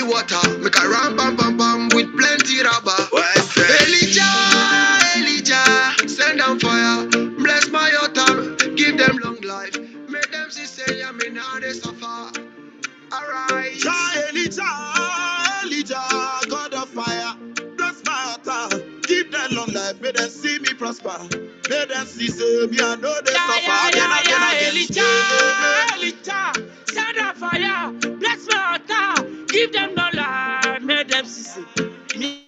water. Make a ram bam bam bam with plenty rubber. Elijah, send down fire. Bless my altar, give them long life. Make them see say I'm in how they suffer. Alright. Elijah, God of fire. Bless my altar, give them long life. May them see me prosper. May them see say me I know they suffer. Elijah, send down fire. Bless my altar, give them long life. May them see say me.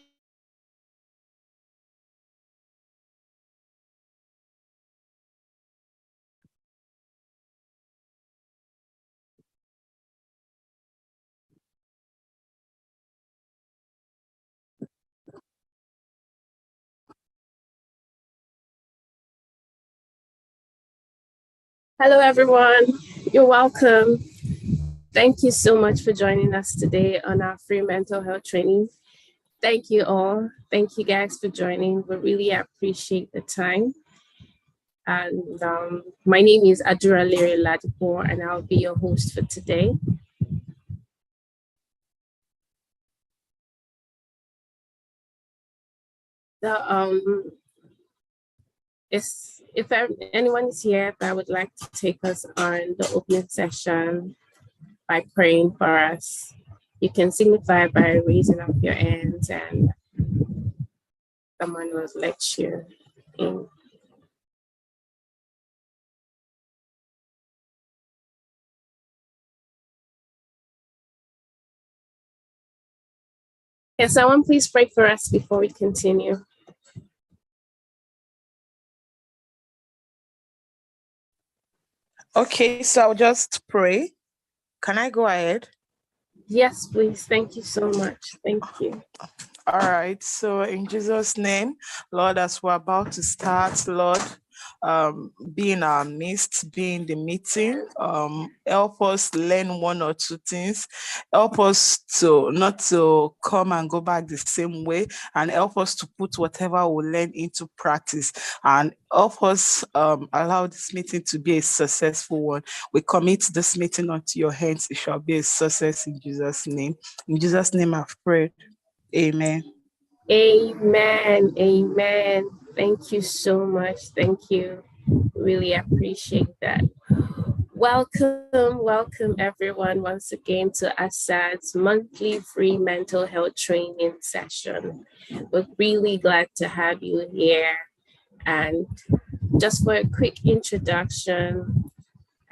Hello, everyone. You're welcome. Thank you so much for joining us today on our free mental health training. Thank you all. Thank you guys for joining. We really appreciate the time. And my name is Adura Liri Ladipo, and I'll be your host for today. If anyone is here that would like to take us on the opening session by praying for us, you can signify by raising up your hands and someone will let you in. Can someone please pray for us before we continue? Okay, so I'll just pray. Can I go ahead? Yes, please. Thank you so much. Thank you. All right. So in Jesus' name, Lord, as we're about to start, Lord, be in our midst, be in the meeting. Help us learn one or two things. Help us to not to come and go back the same way, and help us to put whatever we learn into practice, and help us allow this meeting to be a successful one. We commit this meeting unto your hands. It shall be a success in Jesus' name. In Jesus' name I've prayed. Amen. Amen. Amen. Thank you so much. Thank you. Really appreciate that. Welcome everyone once again to ASADS monthly free mental health training session. We're really glad to have you here. And just for a quick introduction,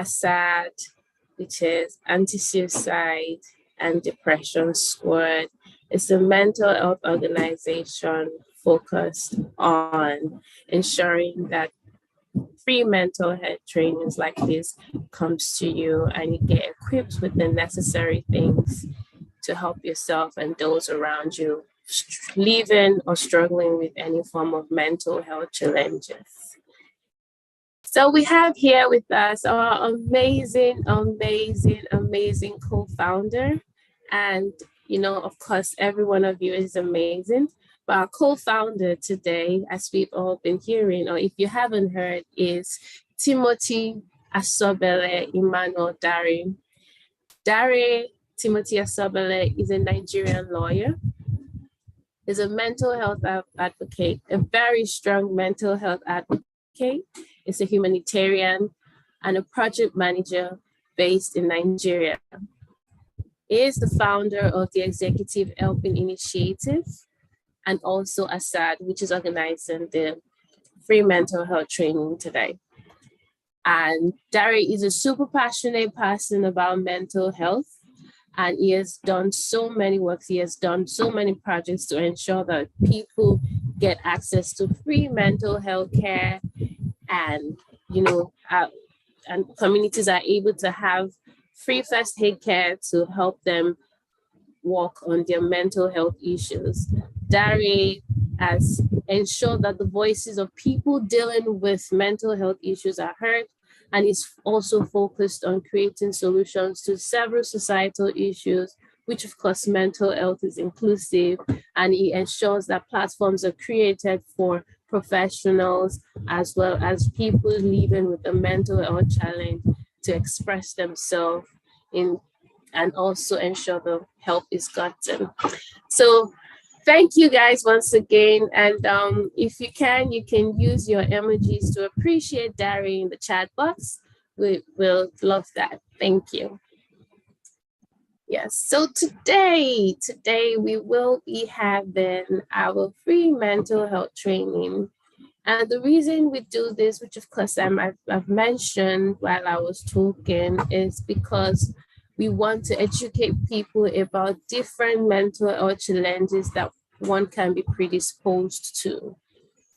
ASAD, which is Anti-Suicide and Depression Squad, is a mental health organization focused on ensuring that free mental health trainings like this comes to you and you get equipped with the necessary things to help yourself and those around you living or struggling with any form of mental health challenges. So we have here with us our amazing co-founder. And, you know, of course, every one of you is amazing. But our co-founder today, as we've all been hearing, or if you haven't heard, is Timothy Asobele Emmanuel Dare. Dare Timothy Asobele is a Nigerian lawyer. He's a mental health advocate, a very strong mental health advocate. He's a humanitarian and a project manager based in Nigeria. He is the founder of the Executive Helping Initiative and also ASAD, which is organizing the free mental health training today. And Dare is a super passionate person about mental health, and he has done so many works. He has done so many projects to ensure that people get access to free mental health care, and and communities are able to have free first aid care to help them work on their mental health issues. Dare has ensured that the voices of people dealing with mental health issues are heard, and is also focused on creating solutions to several societal issues, which of course mental health is inclusive, and he ensures that platforms are created for professionals as well as people living with a mental health challenge to express themselves in and also ensure the help is gotten. So thank you guys once again. And if you can use your emojis to appreciate Dari in the chat box. We will love that. Thank you. Yes, so today we will be having our free mental health training. And the reason we do this, which of course I've mentioned while I was talking, is because we want to educate people about different mental health challenges that one can be predisposed to.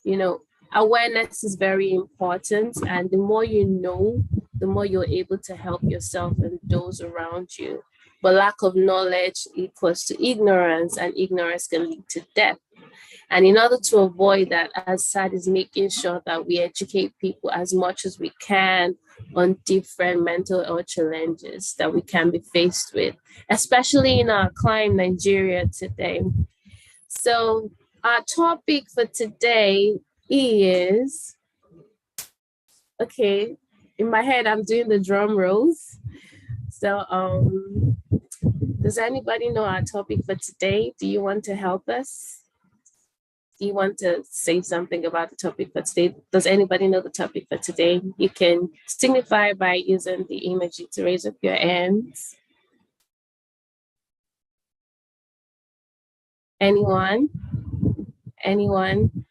You know, awareness is very important, and the more you know, the more you're able to help yourself and those around you. But lack of knowledge equals to ignorance, and ignorance can lead to death. And in order to avoid that, ASADS is making sure that we educate people as much as we can on different mental health challenges that we can be faced with, especially in our clime, Nigeria today. So our topic for today is, okay, in my head, I'm doing the drum rolls. So does anybody know our topic for today? Do you want to help us? Do you want to say something about the topic for today? Does anybody know the topic for today? You can signify by using the emoji to raise up your hands. Anyone? Anyone?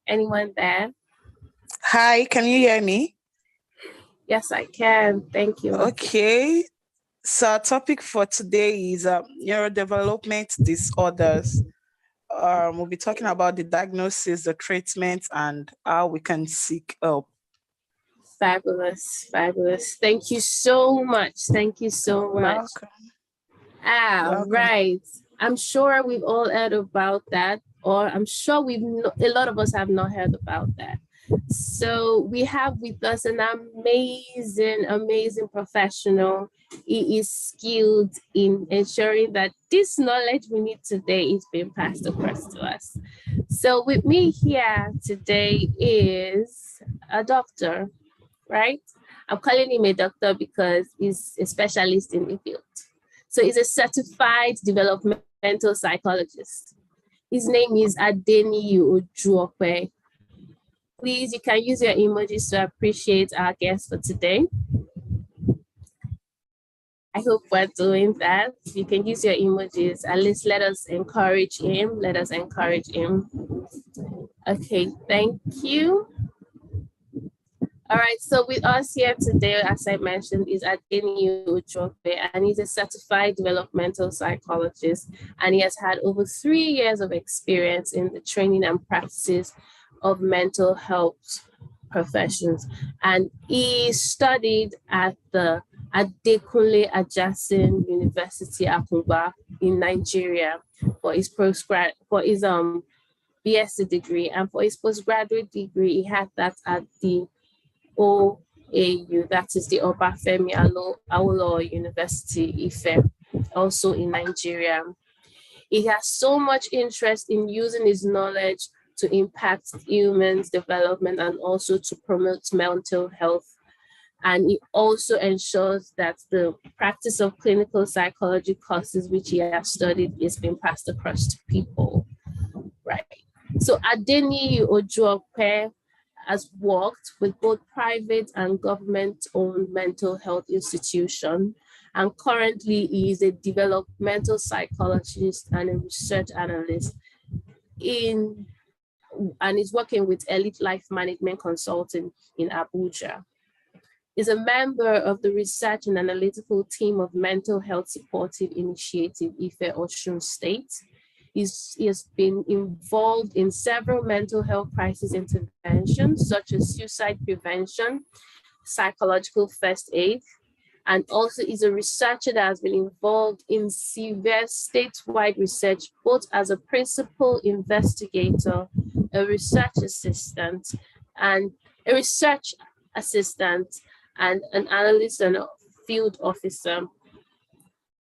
Anyone there? Hi, can you hear me? Yes, I can. Thank you. Okay. So our topic for today is neurodevelopment disorders. We'll be talking about the diagnosis, the treatment, and how we can seek help. Fabulous, fabulous. Thank you so much. Thank you so much. Welcome. Right. I'm sure we've all heard about that, or I'm sure a lot of us have not heard about that. So we have with us an amazing professional. He is skilled in ensuring that this knowledge we need today is being passed across to us. So with me here today is a doctor, right? I'm calling him a doctor because he's a specialist in the field. So he's a certified developmental psychologist. His name is Adeniyi Ojuope. Please, you can use your emojis to appreciate our guest for today. I hope we're doing that. You can use your emojis. At least let us encourage him. Let us encourage him. Okay, thank you. All right, so with us here today, as I mentioned, is Adeniyi Ojuope, and he's a certified developmental psychologist, and he has had over 3 years of experience in the training and practices of mental health professions. And he studied at the Adekunle Ajasin University, Akungba in Nigeria for his BSc degree, and for his postgraduate degree, he had that at the OAU, that is the Obafemi Awolowo University, Ife, also in Nigeria. He has so much interest in using his knowledge to impact humans' development and also to promote mental health. And he also ensures that the practice of clinical psychology courses which he has studied is being passed across to people, right? So Adeniyi Ojuope has worked with both private and government-owned mental health institutions, and currently he is a developmental psychologist and a research analyst and is working with Elite Life Management Consulting in Abuja. Is a member of the research and analytical team of Mental Health Supportive Initiative, Ife Osun State. He has been involved in several mental health crisis interventions, such as suicide prevention, psychological first aid, and also is a researcher that has been involved in severe statewide research, both as a principal investigator, a research assistant, and an analyst and a field officer.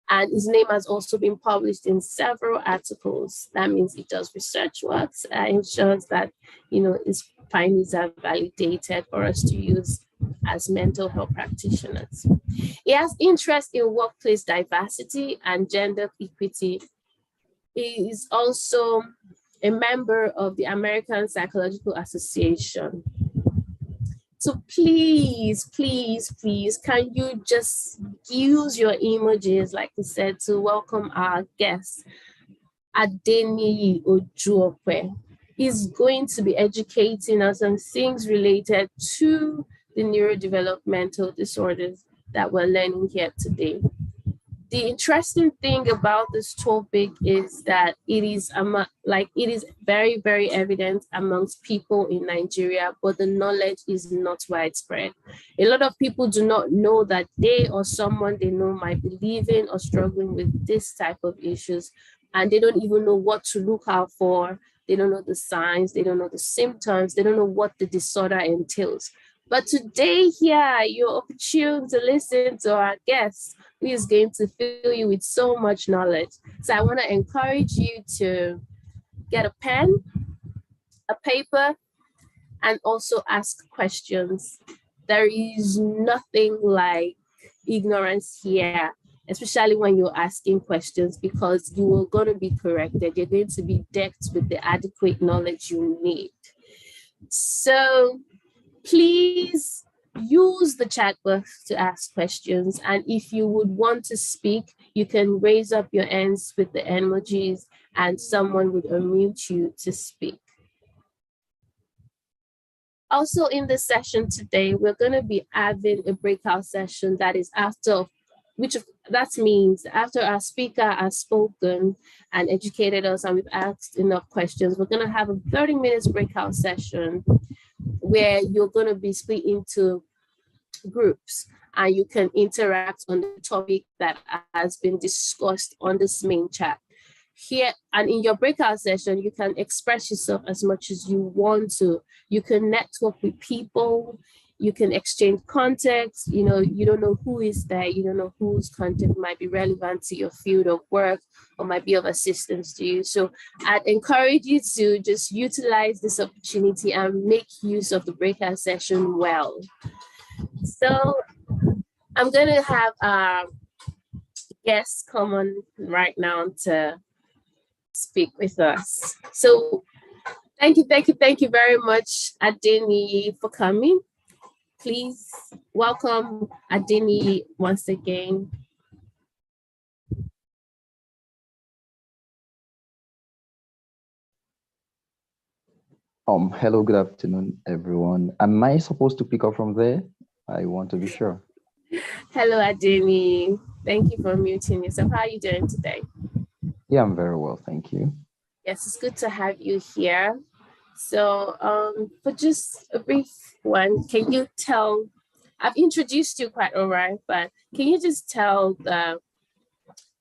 And his name has also been published in several articles. That means he does research works, ensures that, is findings are validated for us to use as mental health practitioners. He has interest in workplace diversity and gender equity. He is also a member of the American Psychological Association. So please, please, please, can you just use your emojis, like I said, to welcome our guest, Adeniyi Ojuokwe. He's going to be educating us on things related to the neurodevelopmental disorders that we're learning here today. The interesting thing about this topic is that it is very, very evident amongst people in Nigeria, but the knowledge is not widespread. A lot of people do not know that they or someone they know might be living or struggling with this type of issues, and they don't even know what to look out for. They don't know the signs, they don't know the symptoms, they don't know what the disorder entails. But today here, you're opportune to listen to our guest, who is going to fill you with so much knowledge. So I want to encourage you to get a pen, a paper, and also ask questions. There is nothing like ignorance here, especially when you're asking questions, because you are going to be corrected. You're going to be decked with the adequate knowledge you need. So please use the chat box to ask questions. And if you would want to speak, you can raise up your hands with the emojis and someone would unmute you to speak. Also in this session today, we're going to be having a breakout session that is that means after our speaker has spoken and educated us and we've asked enough questions, we're going to have a 30-minute breakout session where you're going to be split into groups and you can interact on the topic that has been discussed on this main chat. Here and in your breakout session, you can express yourself as much as you want to. You can network with people, you can exchange context. You know, you don't know who is there, you don't know whose content might be relevant to your field of work or might be of assistance to you. So I'd encourage you to just utilize this opportunity and make use of the breakout session well. So I'm going to have our guests come on right now to speak with us. So thank you very much, Adeniyi, for coming. Please welcome Adeniyi once again. Hello, good afternoon, everyone. Am I supposed to pick up from there? I want to be sure. Hello, Adeniyi. Thank you for muting yourself. How are you doing today? Yeah, I'm very well, thank you. Yes, it's good to have you here. So for just a brief one, can you tell, I've introduced you quite all right, but can you just tell the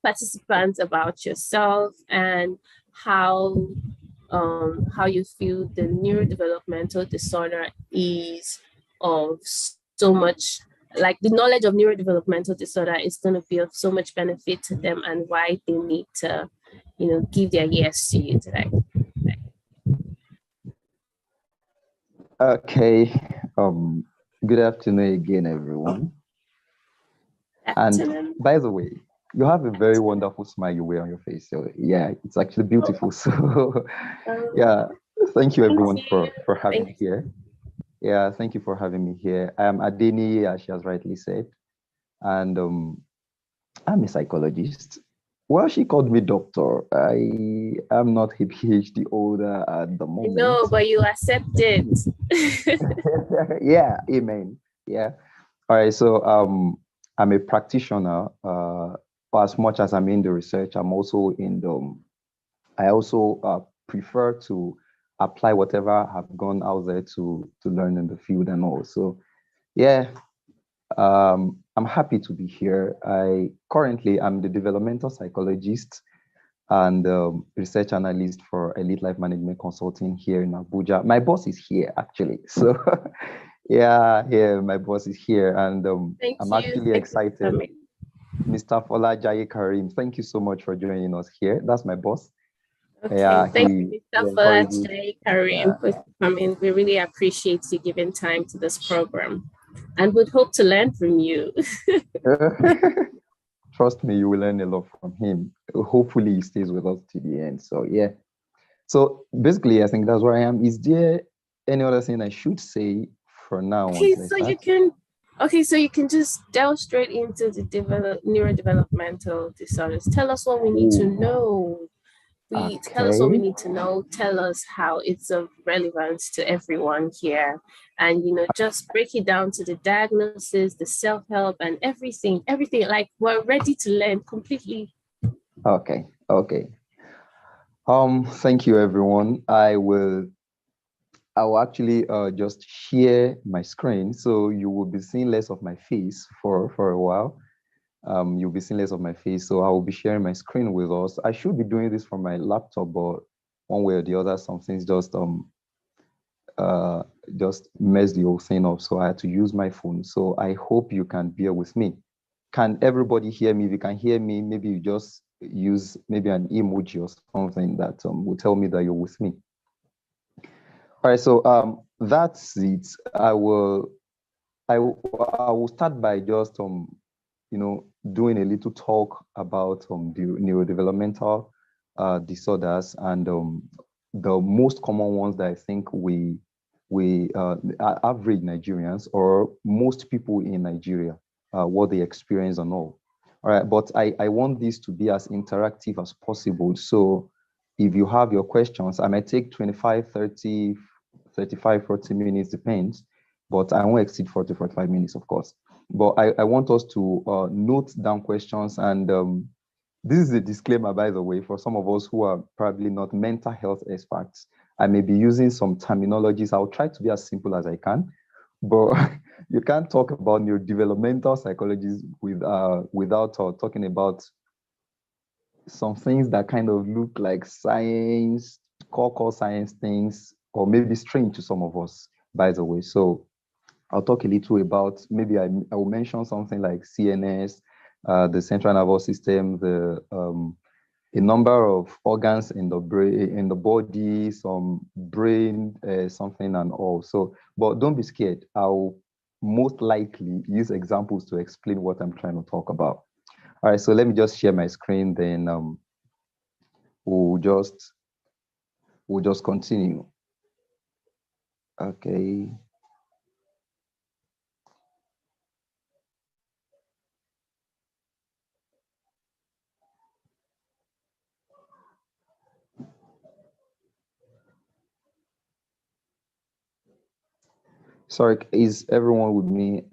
participants about yourself and how you feel the neurodevelopmental disorder is of so much, like the knowledge of neurodevelopmental disorder is going to be of so much benefit to them and why they need to, you know, give their yes to you today. Okay. Good afternoon again, everyone. Afternoon. And by the way, you have a very wonderful smile you wear on your face. So yeah, it's actually beautiful. So yeah, thank you everyone for having me here. Yeah, thank you for having me here. I'm Adeniyi, as she has rightly said, and I'm a psychologist. Well, she called me doctor. I am not a PhD holder at the moment. No, but you accept it. Yeah, amen. Yeah. All right. So I'm a practitioner. But as much as I'm in the research, I'm also in the. I also prefer to apply whatever I've gone out there to learn in the field and all. So, yeah. I'm happy to be here. I'm the developmental psychologist and research analyst for Elite Life Management Consulting here in Abuja. My boss is here actually. So yeah, my boss is here and I'm actually excited. Mr. Fola Jaye Karim, thank you so much for joining us here. That's my boss. Okay, Yeah, thank he, you, he Mr. encourages. Falache, Karim, Yeah. for coming. We really appreciate you giving time to this program and would hope to learn from you. Trust me, you will learn a lot from him. Hopefully, he stays with us to the end. So, yeah. So, basically, I think that's where I am. Is there any other thing I should say for now Okay, until I so you start? can so you can just delve straight into the neurodevelopmental disorders. Tell us what we need to Oh, know. Tell us what we okay. need to know. Tell us how it's of relevance to everyone here, and just break it down to the diagnosis, the self-help, and everything. Everything, like we're ready to learn completely. Okay. Okay. Thank you, everyone. I will actually just share my screen, so you will be seeing less of my face for a while. You'll be seeing less of my face, so I will be sharing my screen with us. I should be doing this from my laptop, but one way or the other, something's just messed the whole thing up, so I had to use my phone. So I hope you can bear with me. Can everybody hear me? If you can hear me, maybe you just use maybe an emoji or something that will tell me that you're with me. All right, so that's it. I will start by just doing a little talk about the neurodevelopmental disorders and the most common ones that I think we average Nigerians or most people in Nigeria what they experience and all. All right, but I want this to be as interactive as possible. So if you have your questions, I might take 25, 30, 35, 40 minutes, depends, but I won't exceed 40, 45 minutes, of course. But I want us to note down questions. And this is a disclaimer, by the way, for some of us who are probably not mental health experts. I may be using some terminologies. I'll try to be as simple as I can, but you can't talk about neurodevelopmental psychology without talking about some things that kind of look like science, core science things, or maybe strange to some of us, by the way. So I'll talk a little about, maybe I will mention something like CNS, the central nervous system, a number of organs in the brain, in the body, some brain, something and all. So, but don't be scared. I'll most likely use examples to explain what I'm trying to talk about. All right, so let me just share my screen, then we'll just continue. Okay. Sorry, is everyone with me?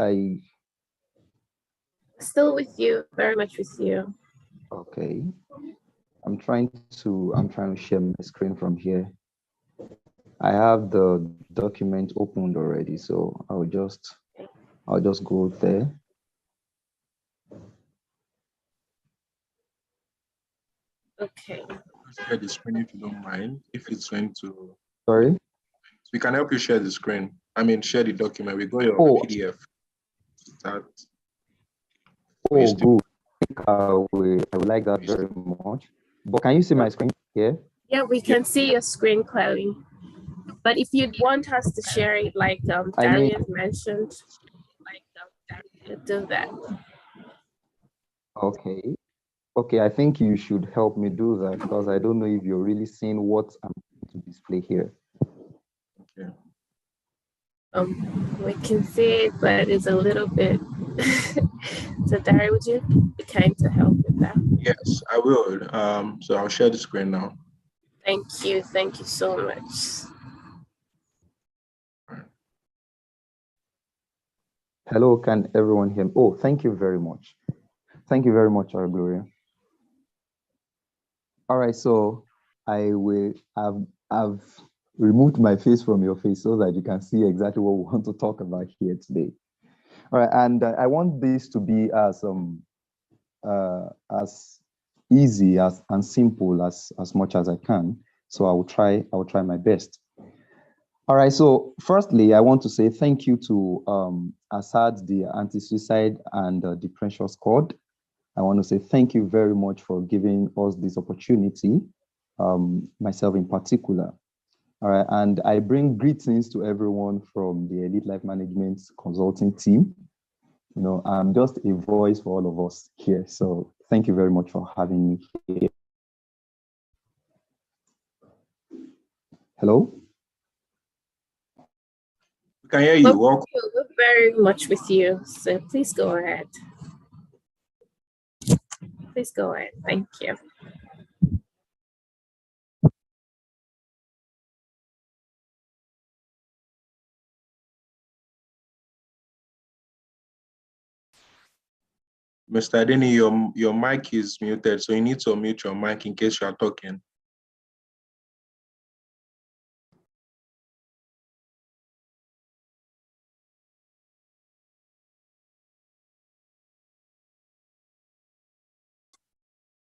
Still with you, very much with you. Okay. I'm trying to share my screen from here. I have the document opened already, so I'll just go there. Okay. Share the screen if you don't mind. If it's going to, Sorry? we can help you share the screen. I mean, share the document. We got your PDF. Start. Oh, good. I would like that very much. But can you see my screen here? Yeah, we can see your screen clearly. But if you'd want us to share it, like Darius mentioned, do that. Okay. Okay, I think you should help me do that because I don't know if you're really seeing what I'm going to display here. Okay. We can see it, but it's a little bit. So, Dari, would you be kind to help with that? Yes, I will. So I'll share the screen now. Thank you so much. Hello, can everyone hear me? Oh, thank you very much. Thank you very much, our Gloria. All right, so I've removed my face from your face so that you can see exactly what we want to talk about here today. All right, and I want this to be as easy and simple as much as I can. So I will try my best. All right, so firstly, I want to say thank you to ASADS, the Anti-Suicide and Depression Squad. I want to say thank you very much for giving us this opportunity myself in particular. All right, and I bring greetings to everyone from the Elite Life Management Consulting team. I'm just a voice for all of us here. So thank you very much for having me here. Hello? We can hear you. Welcome. We're very much with you. So please go ahead. Please go ahead. Thank you. Mr. Adeni, your mic is muted, so you need to unmute your mic in case you are talking.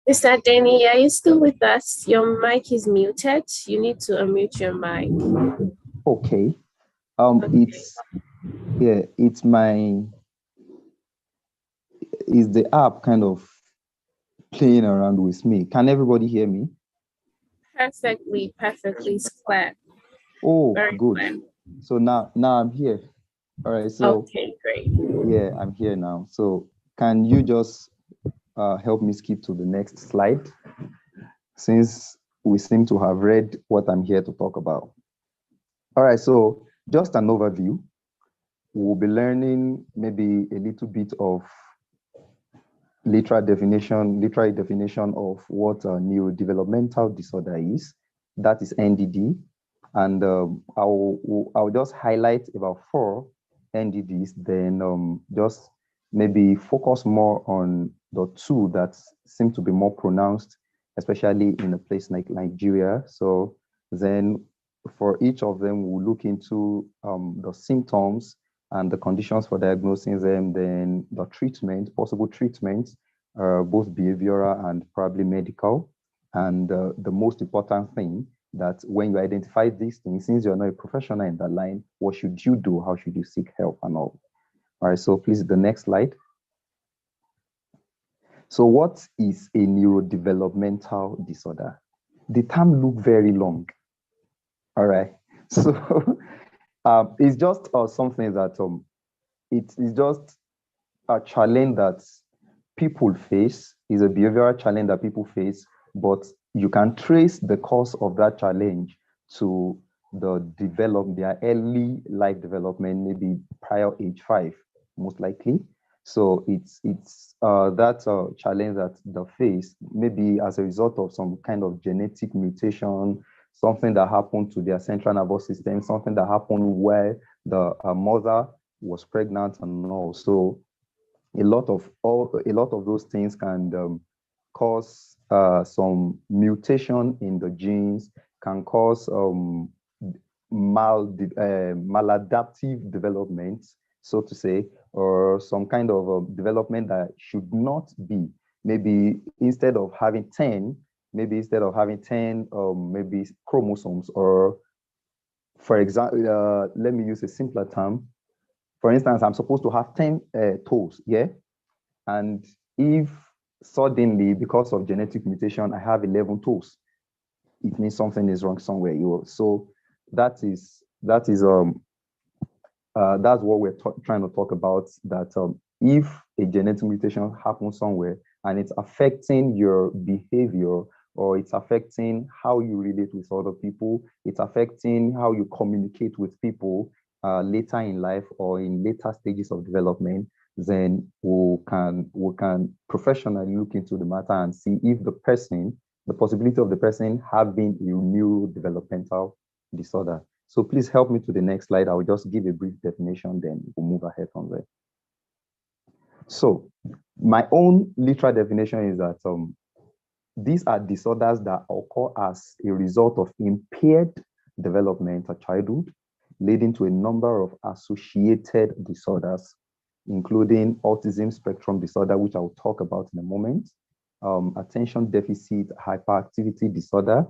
Mr. Adeni, are you still with us? Your mic is muted. You need to unmute your mic. Okay. Okay. Is the app kind of playing around with me? Can everybody hear me? Perfectly clear. Oh, very good. Clear. So now I'm here. All right. So okay, great. Yeah, I'm here now. So can you just help me skip to the next slide, since we seem to have read what I'm here to talk about. All right, so just an overview. We'll be learning maybe a little bit of literary definition of what a neurodevelopmental disorder is. That is NDD. And I'll just highlight about 4 NDDs, then just maybe focus more on the 2 that seem to be more pronounced, especially in a place like Nigeria. So then for each of them, we'll look into the symptoms and the conditions for diagnosing them, then the treatment, possible treatments, both behavioral and probably medical. And the most important thing, that when you identify these things, since you're not a professional in that line, what should you do? How should you seek help and all? All right, so please, the next slide. So what is a neurodevelopmental disorder? The term looks very long. All right, so it's just something that it is just a challenge that people face, is a behavioral challenge that people face, but you can trace the cause of that challenge to their early life development, maybe prior age 5, most likely. So it's that challenge that they face, maybe as a result of some kind of genetic mutation, something that happened to their central nervous system, something that happened where the mother was pregnant and all. So a lot of those things can cause some mutation in the genes, can cause maladaptive development, so to say, or some kind of development that should not be. Maybe instead of having 10 maybe chromosomes, or for example, let me use a simpler term. For instance, I'm supposed to have 10 toes, yeah? And if suddenly, because of genetic mutation, I have 11 toes, it means something is wrong somewhere. So that's what we're trying to talk about, that if a genetic mutation happens somewhere and it's affecting your behavior, or it's affecting how you relate with other people, it's affecting how you communicate with people later in life or in later stages of development, then we can professionally look into the matter and see if the possibility of the person having a neurodevelopmental disorder. So please help me to the next slide. I will just give a brief definition, then we'll move ahead from there. So my own literal definition is that these are disorders that occur as a result of impaired development at childhood, leading to a number of associated disorders, including autism spectrum disorder, which I'll talk about in a moment, attention deficit hyperactivity disorder,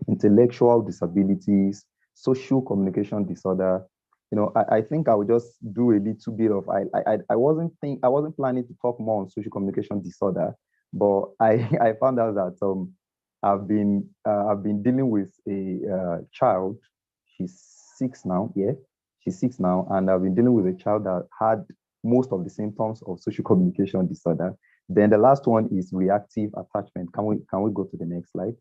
intellectual disabilities, social communication disorder. I think I would just do a little bit of, I wasn't planning to talk more on social communication disorder, but I found out that I've been dealing with a child. She's 6 now. Yeah, she's 6 now, and I've been dealing with a child that had most of the symptoms of social communication disorder. Then the last one is reactive attachment. Can we go to the next slide?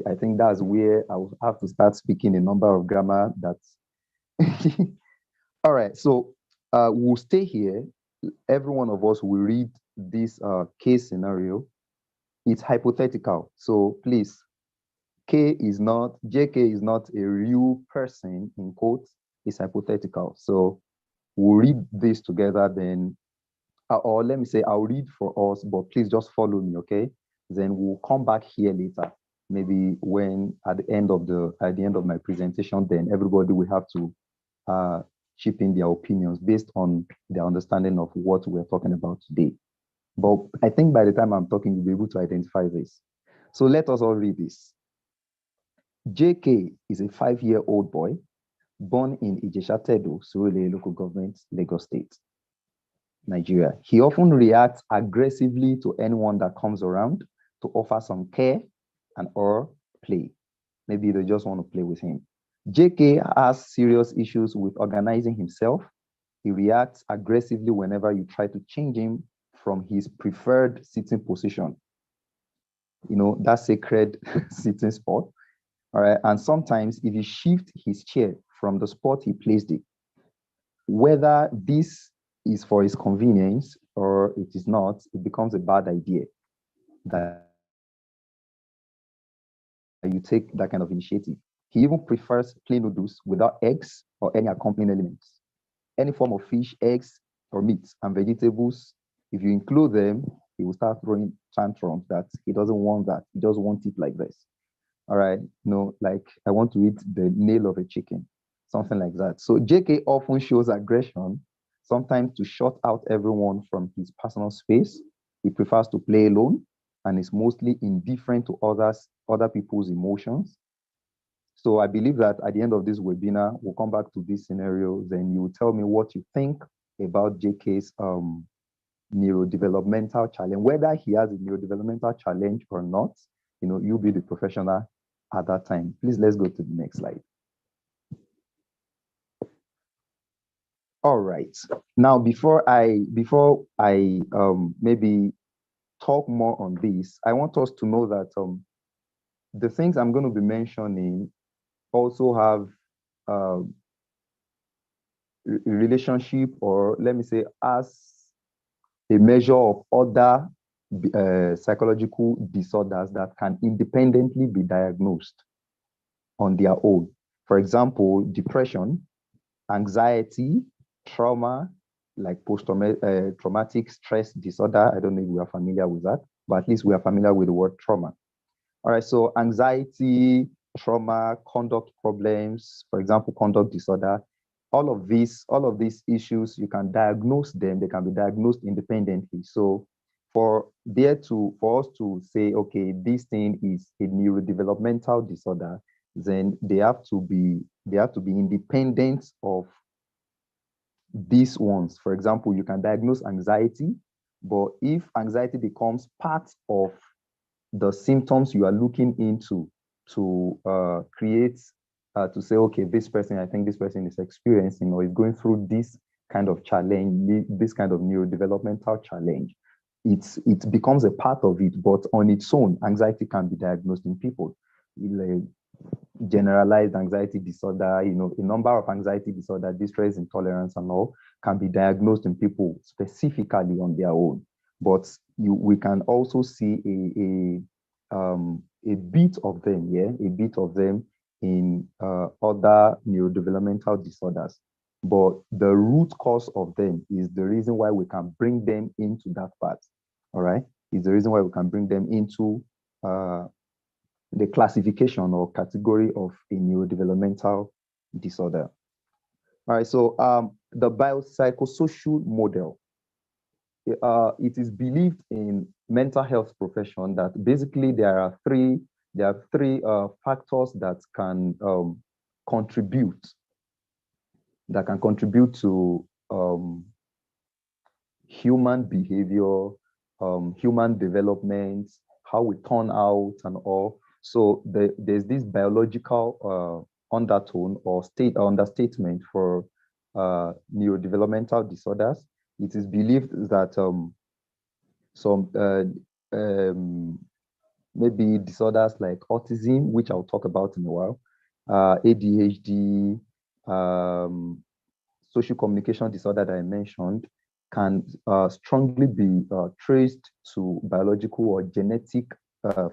I think that's where I will have to start speaking a number of grammar that's all right. So we'll stay here. Every one of us will read this case scenario. It's hypothetical. So please, JK is not a real person in quotes. It's hypothetical. So we'll read this together then, or let me say, I'll read for us, but please just follow me, okay? Then we'll come back here later. Maybe when at the end of my presentation, then everybody will have to chip in their opinions based on their understanding of what we're talking about today. But I think by the time I'm talking, you'll be able to identify this. So let us all read this. JK is a 5-year-old boy born in Ijesha-Tedo, Surulere local government, Lagos State, Nigeria. He often reacts aggressively to anyone that comes around to offer some care and or play. Maybe they just want to play with him. JK has serious issues with organizing himself. He reacts aggressively whenever you try to change him from his preferred sitting position. You know, that sacred sitting spot. All right. And sometimes if you shift his chair from the spot he placed it, whether this is for his convenience or it is not, it becomes a bad idea that you take that kind of initiative. He even prefers plain noodles without eggs or any accompanying elements. Any form of fish, eggs, or meat and vegetables, if you include them, he will start throwing tantrums that he doesn't want that. He just wants it like this. All right, like I want to eat the nail of a chicken, something like that. So JK often shows aggression, sometimes to shut out everyone from his personal space. He prefers to play alone and is mostly indifferent to other people's emotions. So I believe that at the end of this webinar, we'll come back to this scenario. Then you will tell me what you think about JK's neurodevelopmental challenge, whether he has a neurodevelopmental challenge or not. You'll be the professional at that time. Please, let's go to the next slide. All right. Now, before I maybe talk more on this, I want us to know that the things I'm going to be mentioning also have a relationship, or let me say, as a measure of other psychological disorders that can independently be diagnosed on their own. For example, depression, anxiety, trauma, like post-traumatic stress disorder. I don't know if we are familiar with that, but at least we are familiar with the word trauma. All right, so anxiety, trauma, conduct problems, for example, conduct disorder, all of these issues, you can diagnose them. They can be diagnosed independently. So for us to say, okay, this thing is a neurodevelopmental disorder, then they have to be independent of these ones. For example, you can diagnose anxiety, but if anxiety becomes part of the symptoms you are looking into to create, to say, okay, I think this person is experiencing or is going through this kind of challenge, this kind of neurodevelopmental challenge, it becomes a part of it, but on its own, anxiety can be diagnosed in people. Like generalized anxiety disorder, a number of anxiety disorder, distress intolerance and all can be diagnosed in people specifically on their own. But we can also see a bit of them in other neurodevelopmental disorders. But the root cause of them is the reason why we can bring them into that part. All right, is the reason why we can bring them into the classification or category of a neurodevelopmental disorder. All right, so the biopsychosocial model. It is believed in mental health profession that basically there are three factors that can contribute to human behavior, human development, how we turn out and all. So there's this biological undertone or understatement for neurodevelopmental disorders. It is believed that some maybe disorders like autism, which I'll talk about in a while, ADHD, social communication disorder that I mentioned, can strongly be traced to biological or genetic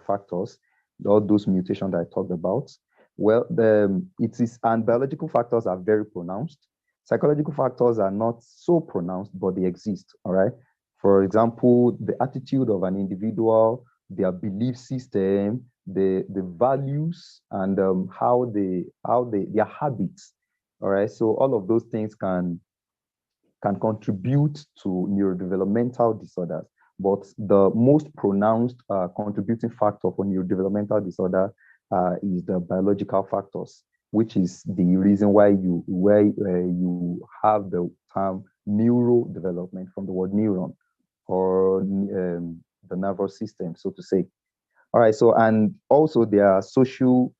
factors, all those mutations that I talked about. Well, and biological factors are very pronounced. Psychological factors are not so pronounced, but they exist, all right? For example, the attitude of an individual, their belief system, the values, and their habits, all right? So all of those things can contribute to neurodevelopmental disorders. But the most pronounced contributing factor for neurodevelopmental disorder is the biological factors, which is the reason why you have the term neurodevelopment from the word neuron, or the nervous system, so to say. All right, so, and also there are social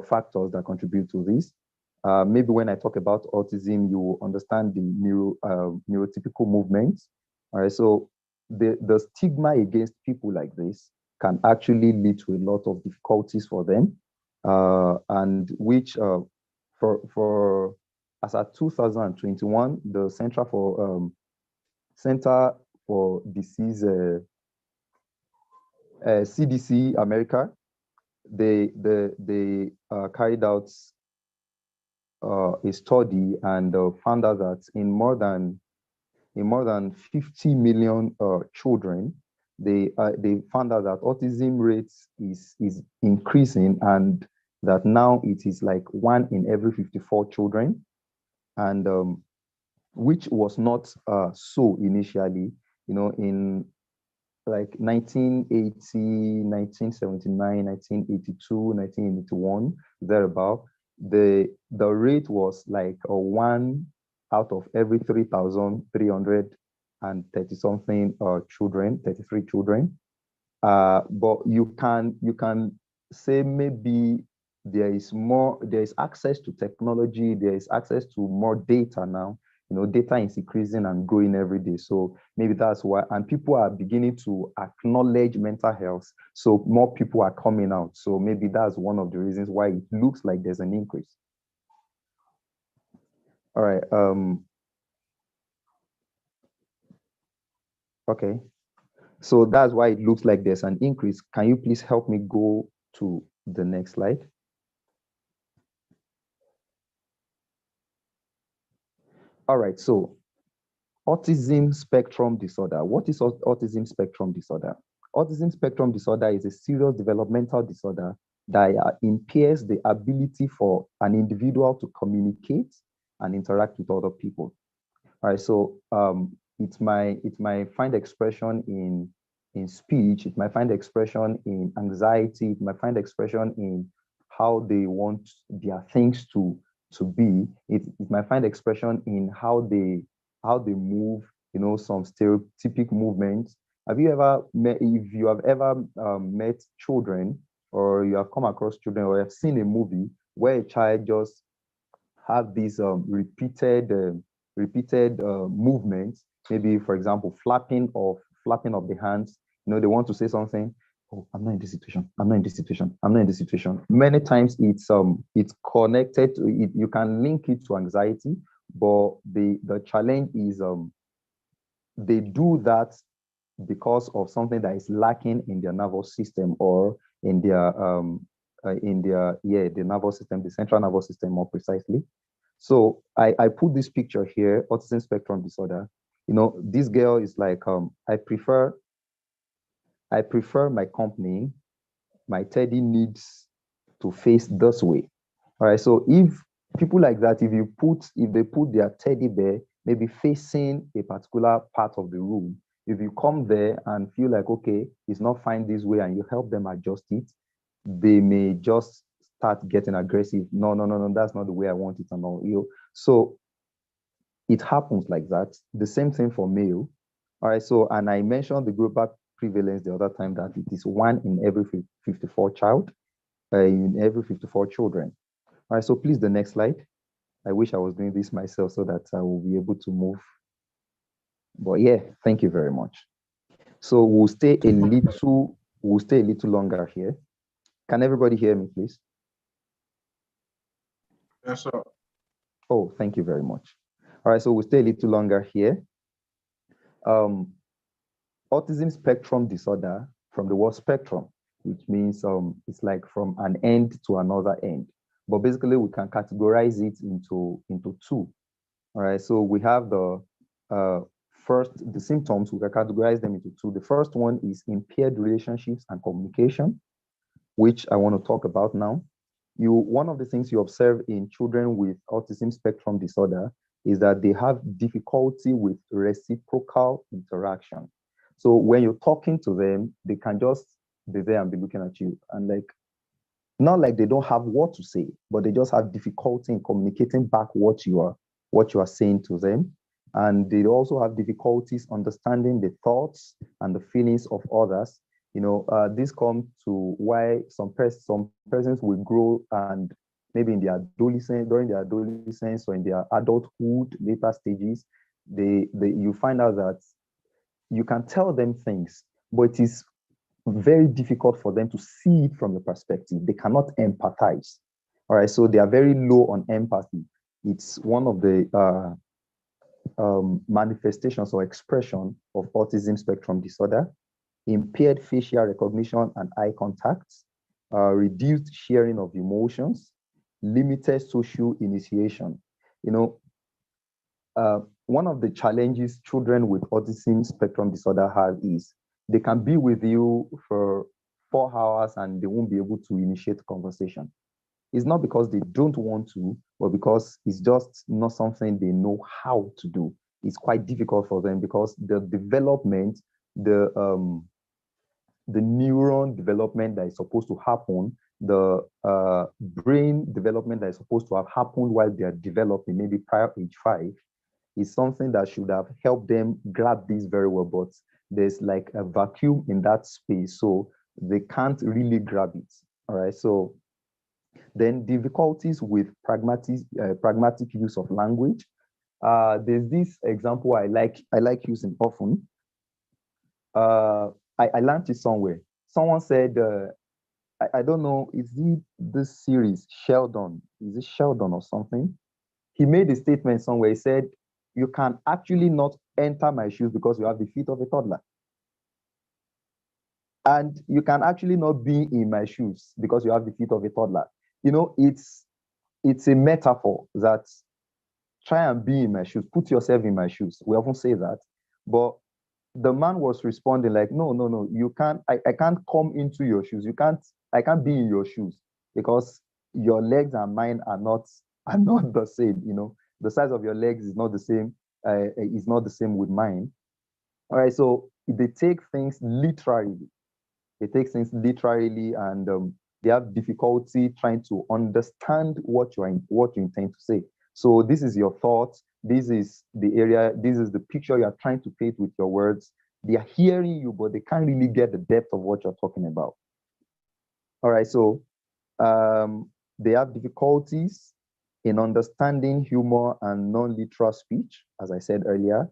factors that contribute to this. Maybe when I talk about autism, you will understand the neurotypical movements. All right, so the stigma against people like this can actually lead to a lot of difficulties for them, and which for as at 2021, the Center for Disease, CDC America, they carried out a study and found out that in more than 50 million children, they found out that autism rates is increasing, and that now it is like 1 in every 54 children, and which was not so initially, in like 1980, 1979, 1982, 1981, thereabout. The rate was like 1 out of every 3,330 something children, 33 children. But you can say maybe there is access to technology, there is access to more data now. Data is increasing and growing every day. So maybe that's why, and people are beginning to acknowledge mental health. So more people are coming out. So maybe that's one of the reasons why it looks like there's an increase. All right. Okay. So that's why it looks like there's an increase. Can you please help me go to the next slide? All right, so autism spectrum disorder. What is autism spectrum disorder? Autism spectrum disorder is a serious developmental disorder that impairs the ability for an individual to communicate and interact with other people. All right, so it might find expression in speech, it might find expression in anxiety, it might find expression in how they want their things to be. It might find expression in how they move, some stereotypic movements. Have you ever met, if you have ever met children, or you have come across children, or have seen a movie where a child just have these repeated movements, maybe, for example, flapping of the hands, they want to say something. Oh, I'm not in this situation. I'm not in this situation. I'm not in this situation. Many times it's connected to it. You can link it to anxiety, but the challenge is they do that because of something that is lacking in their nervous system, or in their the nervous system, the central nervous system more precisely. So I put this picture here, autism spectrum disorder. This girl is like, I prefer my company, my teddy needs to face this way. All right. So if people like that, if they put their teddy bear maybe facing a particular part of the room, if you come there and feel like, okay, it's not fine this way, and you help them adjust it, they may just start getting aggressive. No, that's not the way I want it, and all. So it happens like that. The same thing for male. All right. So, and I mentioned the group prevalence the other time that it is 1 in every 54 child, in every 54 children. All right, so please, the next slide. I wish I was doing this myself so that I will be able to move. But yeah, thank you very much. So we'll stay a little longer here. Can everybody hear me, please? Yes, sir. Oh, thank you very much. All right, so we'll stay a little longer here. Autism spectrum disorder, from the word spectrum, which means it's like from an end to another end. But basically, we can categorize it into two. All right, so we have the symptoms, we can categorize them into two. The first one is impaired relationships and communication, which I want to talk about now. One of the things you observe in children with autism spectrum disorder is that they have difficulty with reciprocal interaction. So when you're talking to them, they can just be there and be looking at you, and not like they don't have what to say, but they just have difficulty in communicating back what you are saying to them. And they also have difficulties understanding the thoughts and the feelings of others. This comes to why some persons will grow, and maybe during their adolescence or in their adulthood, later stages, you find out that you can tell them things, but it is very difficult for them to see it from the perspective. They cannot empathize. All right, so they are very low on empathy. It's one of the manifestations or expression of autism spectrum disorder. Impaired facial recognition and eye contact, reduced sharing of emotions, limited social initiation. One of the challenges children with autism spectrum disorder have is they can be with you for 4 hours and they won't be able to initiate conversation. It's not because they don't want to, but because it's just not something they know how to do. It's quite difficult for them because the development, the neuron development that is supposed to happen, the brain development that is supposed to have happened while they are developing, maybe prior age 5, is something that should have helped them grab this very well, but there's like a vacuum in that space, so they can't really grab it. All right, so then difficulties with pragmatic use of language. There's this example I like using often. I learned it somewhere. Someone said, I don't know, is it this series, Sheldon? Is it Sheldon or something? He made a statement somewhere. He said, you can actually not enter my shoes because you have the feet of a toddler. And you can actually not be in my shoes because you have the feet of a toddler. It's a metaphor that try and be in my shoes, put yourself in my shoes. We often say that, but the man was responding like, no, you can't, I can't come into your shoes. I can't be in your shoes because your legs and mine are not the same. The size of your legs is not the same, with mine. All right, so they take things literally. And they have difficulty trying to understand what you intend to say. So this is your thoughts. This is the area. This is the picture you are trying to paint with your words. They are hearing you, but they can't really get the depth of what you're talking about. All right, so they have difficulties in understanding humor and non-literal speech, as I said earlier.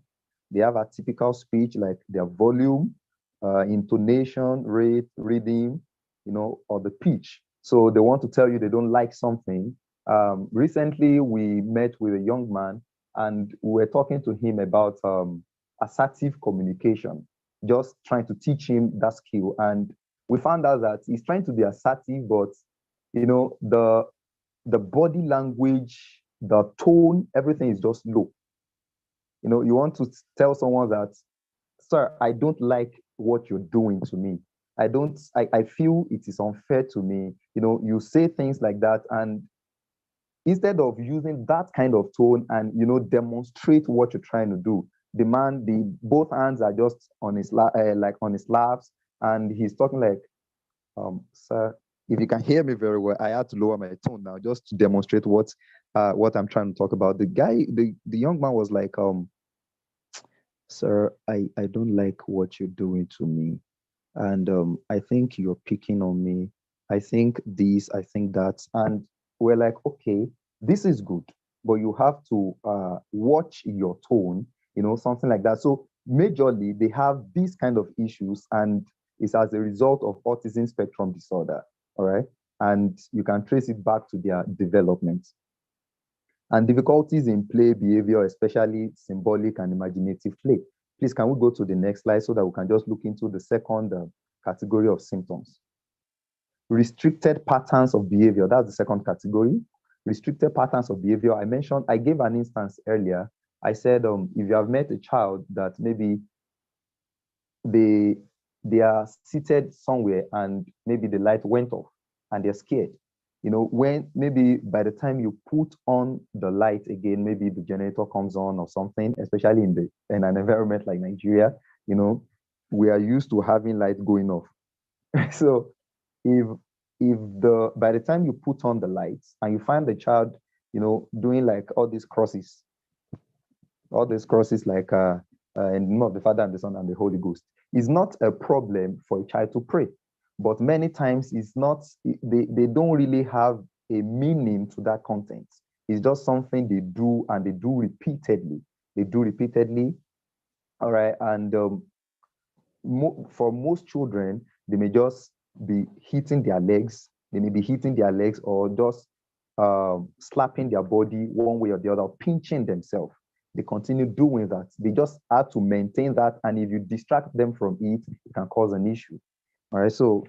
They have atypical speech, like their volume, intonation, rate, rhythm, or the pitch. So they want to tell you they don't like something. Recently, we met with a young man and we were talking to him about assertive communication, just trying to teach him that skill. And we found out that he's trying to be assertive, but the body language, the tone, everything is just low. You want to tell someone that, sir, I don't like what you're doing to me. I feel it is unfair to me. You say things like that, and instead of using that kind of tone and demonstrate what you're trying to do, both hands are just on his on his laps, and he's talking like, sir, if you can hear me very well, I had to lower my tone now just to demonstrate what I'm trying to talk about. The young man was like, sir, I don't like what you're doing to me. And I think you're picking on me. I think this, I think that. And we're like, okay, this is good, but you have to watch your tone, something like that. So majorly, they have these kind of issues, and it's as a result of autism spectrum disorder. All right. And you can trace it back to their development. And difficulties in play behavior, especially symbolic and imaginative play. Please, can we go to the next slide so that we can just look into the second category of symptoms? Restricted patterns of behavior. That's the second category. Restricted patterns of behavior. I gave an instance earlier. I said, if you have met a child that maybe they are seated somewhere and maybe the light went off and they're scared. When maybe by the time you put on the light again, maybe the generator comes on or something, especially in an environment like Nigeria, we are used to having light going off. So if by the time you put on the lights and you find the child, doing like all these crosses like in the name of the Father and the Son and the Holy Ghost, is not a problem for a child to pray. But many times it's not, they don't really have a meaning to that content. It's just something they do, and they do repeatedly. All right. And for most children, they may just be hitting their legs. They may be hitting their legs or just slapping their body one way or the other, pinching themselves. They continue doing that. They just have to maintain that. And if you distract them from it, it can cause an issue. All right. So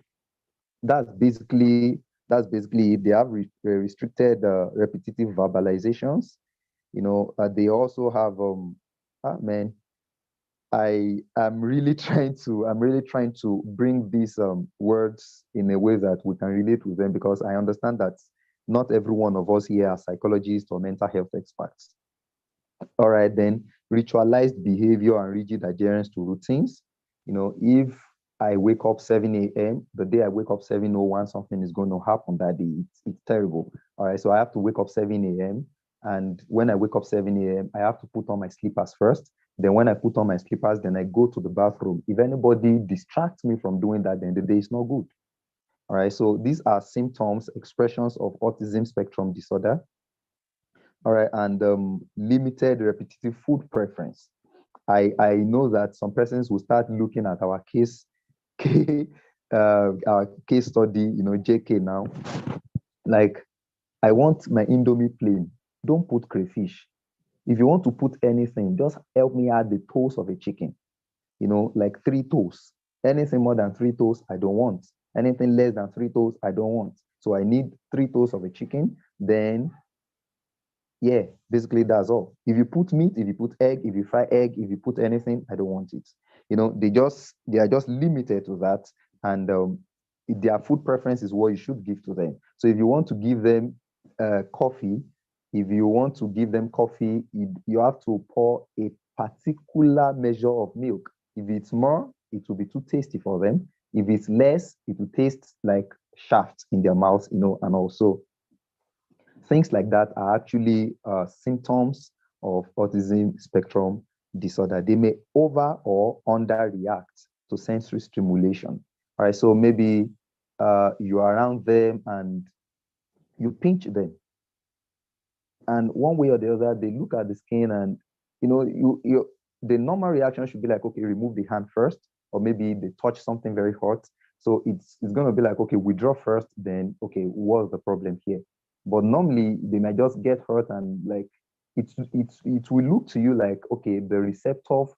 that's basically it. They have restricted repetitive verbalizations. They also have I'm really trying to bring these words in a way that we can relate with them, because I understand that not every one of us here are psychologists or mental health experts. All right, then ritualized behavior and rigid adherence to routines. If I wake up 7 a.m., the day I wake up 7:01, something is going to happen that day. It's terrible. All right, so I have to wake up 7 a.m. And when I wake up 7 a.m., I have to put on my slippers first. Then when I put on my slippers, then I go to the bathroom. If anybody distracts me from doing that, then the day is not good. All right, so these are symptoms, expressions of autism spectrum disorder. All right, and limited repetitive food preference. I know that some persons will start looking at our case study, JK now. Like, I want my Indomie plain. Don't put crayfish. If you want to put anything, just help me add the toes of a chicken. Like 3 toes. Anything more than 3 toes, I don't want. Anything less than 3 toes, I don't want. So I need 3 toes of a chicken. Then, yeah, basically that's all. If you put meat, if you put egg, if you fry egg, if you put anything, I don't want it. They are just limited to that. And their food preference is what you should give to them. So if you want to give them coffee, you have to pour a particular measure of milk. If it's more, it will be too tasty for them. If it's less, it will taste like shaft in their mouth, and also things like that are actually symptoms of autism spectrum disorder. They may over or underreact to sensory stimulation. All right, so maybe you're around them and you pinch them. And one way or the other, they look at the skin and, the normal reaction should be like, okay, remove the hand first, or maybe they touch something very hot. So it's going to be like, okay, withdraw first, then, okay, what's the problem here? But normally they might just get hurt and like, it will look to you like, okay, the receptors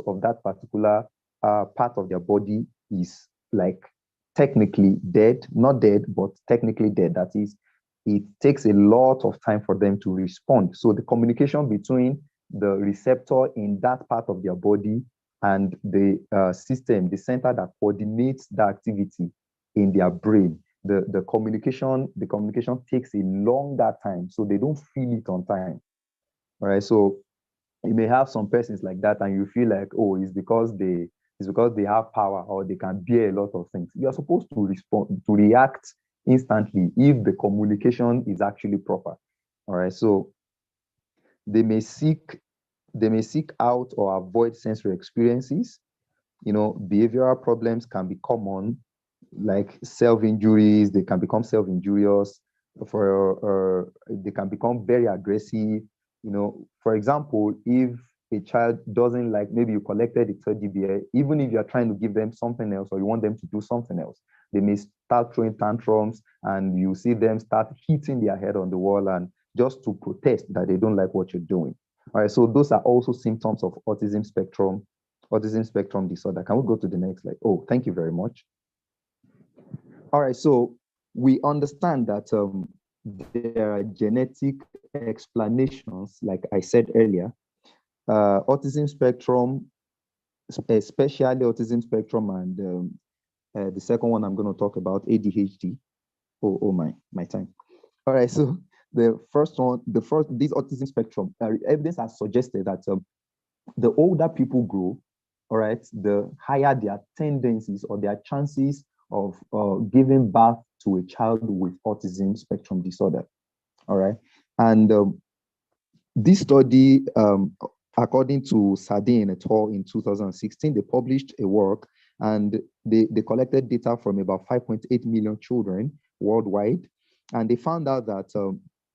of that particular part of their body is like technically dead, not dead, but technically dead. That is, it takes a lot of time for them to respond. So the communication between the receptor in that part of their body and the system, the center that coordinates the activity in their brain, the communication takes a longer time, so they don't feel it on time. All right, so you may have some persons like that, and you feel like, oh, it's because they have power or they can bear a lot of things. You're supposed to react instantly if the communication is actually proper. All right, so they may seek out or avoid sensory experiences. behavioral problems can be common, like self-injuries. They can become self-injurious, they can become very aggressive. For example, if a child doesn't like, maybe you collected a teddy bear, even if you're trying to give them something else or you want them to do something else, they may start throwing tantrums, and you see them start hitting their head on the wall, and just to protest that they don't like what you're doing. All right, so those are also symptoms of autism spectrum disorder. Can we go to the next slide? Oh, thank you very much. All right, so we understand that there are genetic explanations, like I said earlier. Autism spectrum, especially autism spectrum, and the second one I'm going to talk about, ADHD. Oh my time. All right, so this autism spectrum, evidence has suggested that the older people grow, all right, the higher their tendencies or their chances of giving birth to a child with autism spectrum disorder. All right, and this study, according to Sardin et al. In 2016, they published a work, and they collected data from about 5.8 million children worldwide, and they found out that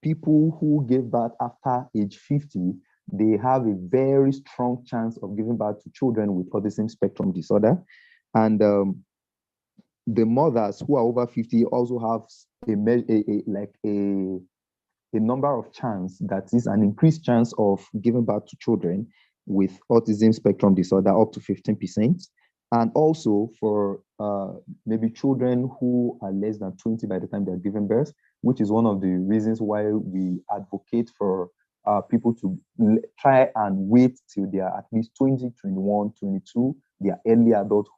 people who gave birth after age 50, they have a very strong chance of giving birth to children with autism spectrum disorder. And the mothers who are over 50 also have a number of chance, that is an increased chance of giving birth to children with autism spectrum disorder, up to 15%. And also for maybe children who are less than 20 by the time they're giving birth, which is one of the reasons why we advocate for people to try and wait till they are at least 20, 21, 22, their early adult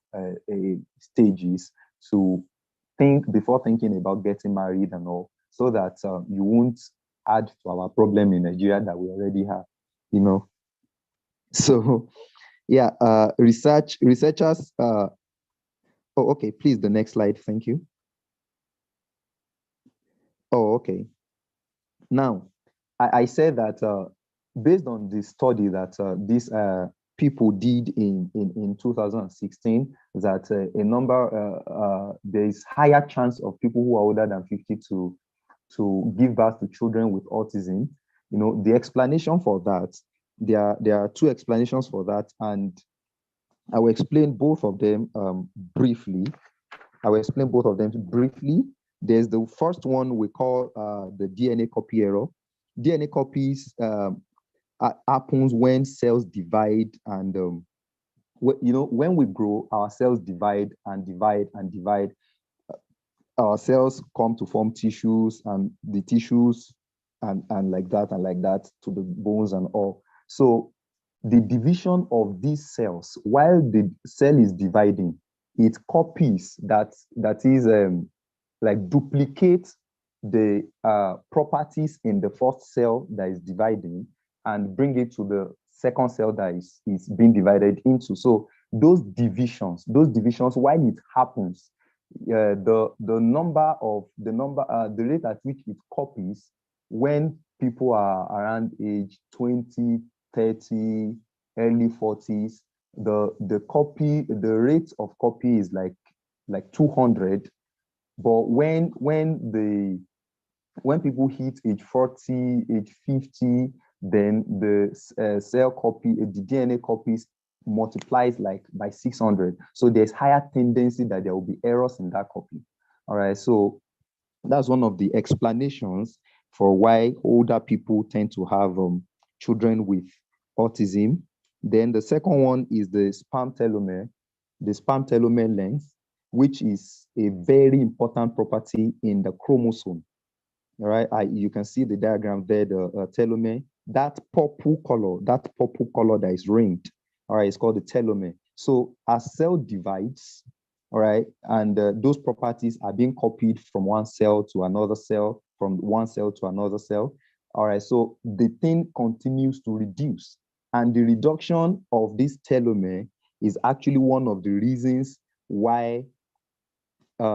stages, to think before thinking about getting married and all, so that you won't add to our problem in Nigeria that we already have, So, yeah, researchers. Oh, okay, please, the next slide. Thank you. Oh, okay. Now, I said that based on the study that these people did in 2016, that a number, there is higher chance of people who are older than 50 to give birth to children with autism. The explanation for that, there are two explanations for that, and I will explain both of them briefly. There's the first one we call the DNA copy error. DNA copies happens when cells divide, and when we grow, our cells divide and divide and divide. Our cells come to form tissues, and the tissues and like that to the bones and all. So the division of these cells, while the cell is dividing, it copies that is like duplicates the properties in the first cell that is dividing and bring it to the second cell that is being divided into. So those divisions, while it happens, the rate at which it copies when people are around age 20, 30, early 40s, the rate of copy is like 200. But when people hit age 40, age 50, then the cell copy, the DNA copies multiplies like by 600. So there's higher tendency that there will be errors in that copy. All right, so that's one of the explanations for why older people tend to have children with autism. Then the second one is the sperm telomere length, which is a very important property in the chromosome. All right, you can see the diagram there, the telomere, that purple color that is ringed, all right, it's called the telomere. So as cell divides, all right, and those properties are being copied from one cell to another cell, from one cell to another cell, all right, so the thing continues to reduce. And the reduction of this telomere is actually one of the reasons why there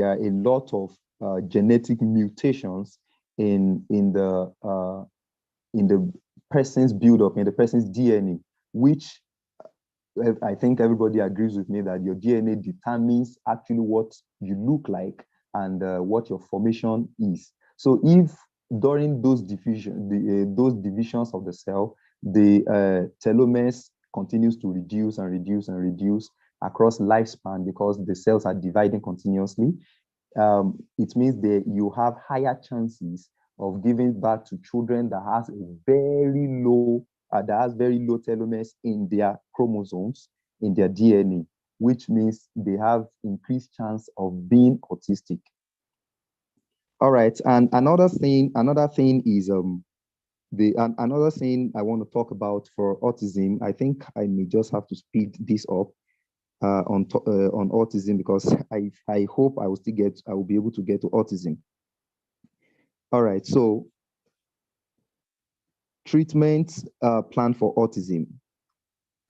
are a lot of genetic mutations in the person's buildup, in the person's DNA, which I think everybody agrees with me that your DNA determines actually what you look like and what your formation is. So if during those divisions of the cell, the telomeres continues to reduce and reduce and reduce across lifespan because the cells are dividing continuously, it means that you have higher chances of giving birth to children that has very low telomeres in their chromosomes, in their DNA, which means they have increased chance of being autistic. All right, and another thing is another thing I want to talk about for autism. I think I may just have to speed this up on autism, because I hope I will be able to get to autism. All right, so treatment plan for autism.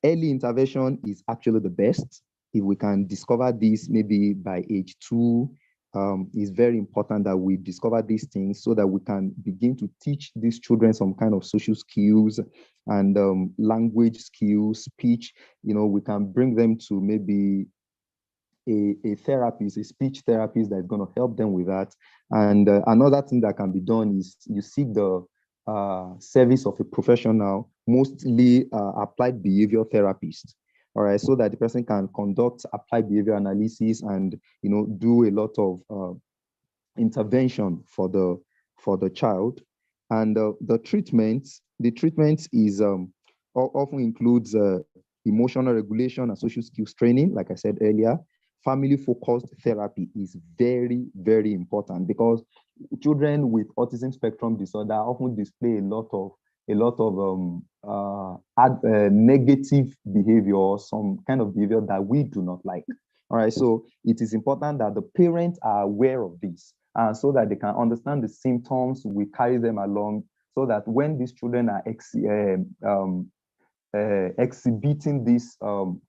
Early intervention is actually the best. If we can discover this maybe by age 2, it's very important that we discover these things so that we can begin to teach these children some kind of social skills and language skills, speech. We can bring them to maybe a therapist, a speech therapist that's going to help them with that. And another thing that can be done is you seek the service of a professional, mostly applied behavior therapist. All right, so that the person can conduct applied behavior analysis and do a lot of intervention for the child. And the treatment is often includes emotional regulation and social skills training, like I said earlier. Family-focused therapy is very, very important because children with autism spectrum disorder often display a lot of negative behavior, some kind of behavior that we do not like. All right, so it is important that the parents are aware of this, so that they can understand the symptoms. We carry them along so that when these children are exhibiting these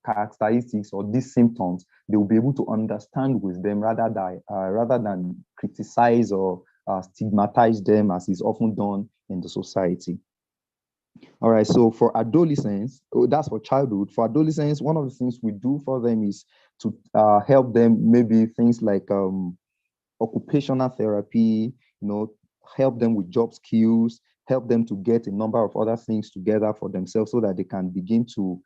characteristics or these symptoms, they will be able to understand with them rather than criticize or stigmatize them, as is often done in the society. All right, so for adolescents, that's for childhood. For adolescents, one of the things we do for them is to help them, maybe things like occupational therapy, help them with job skills, help them to get a number of other things together for themselves so that they can begin to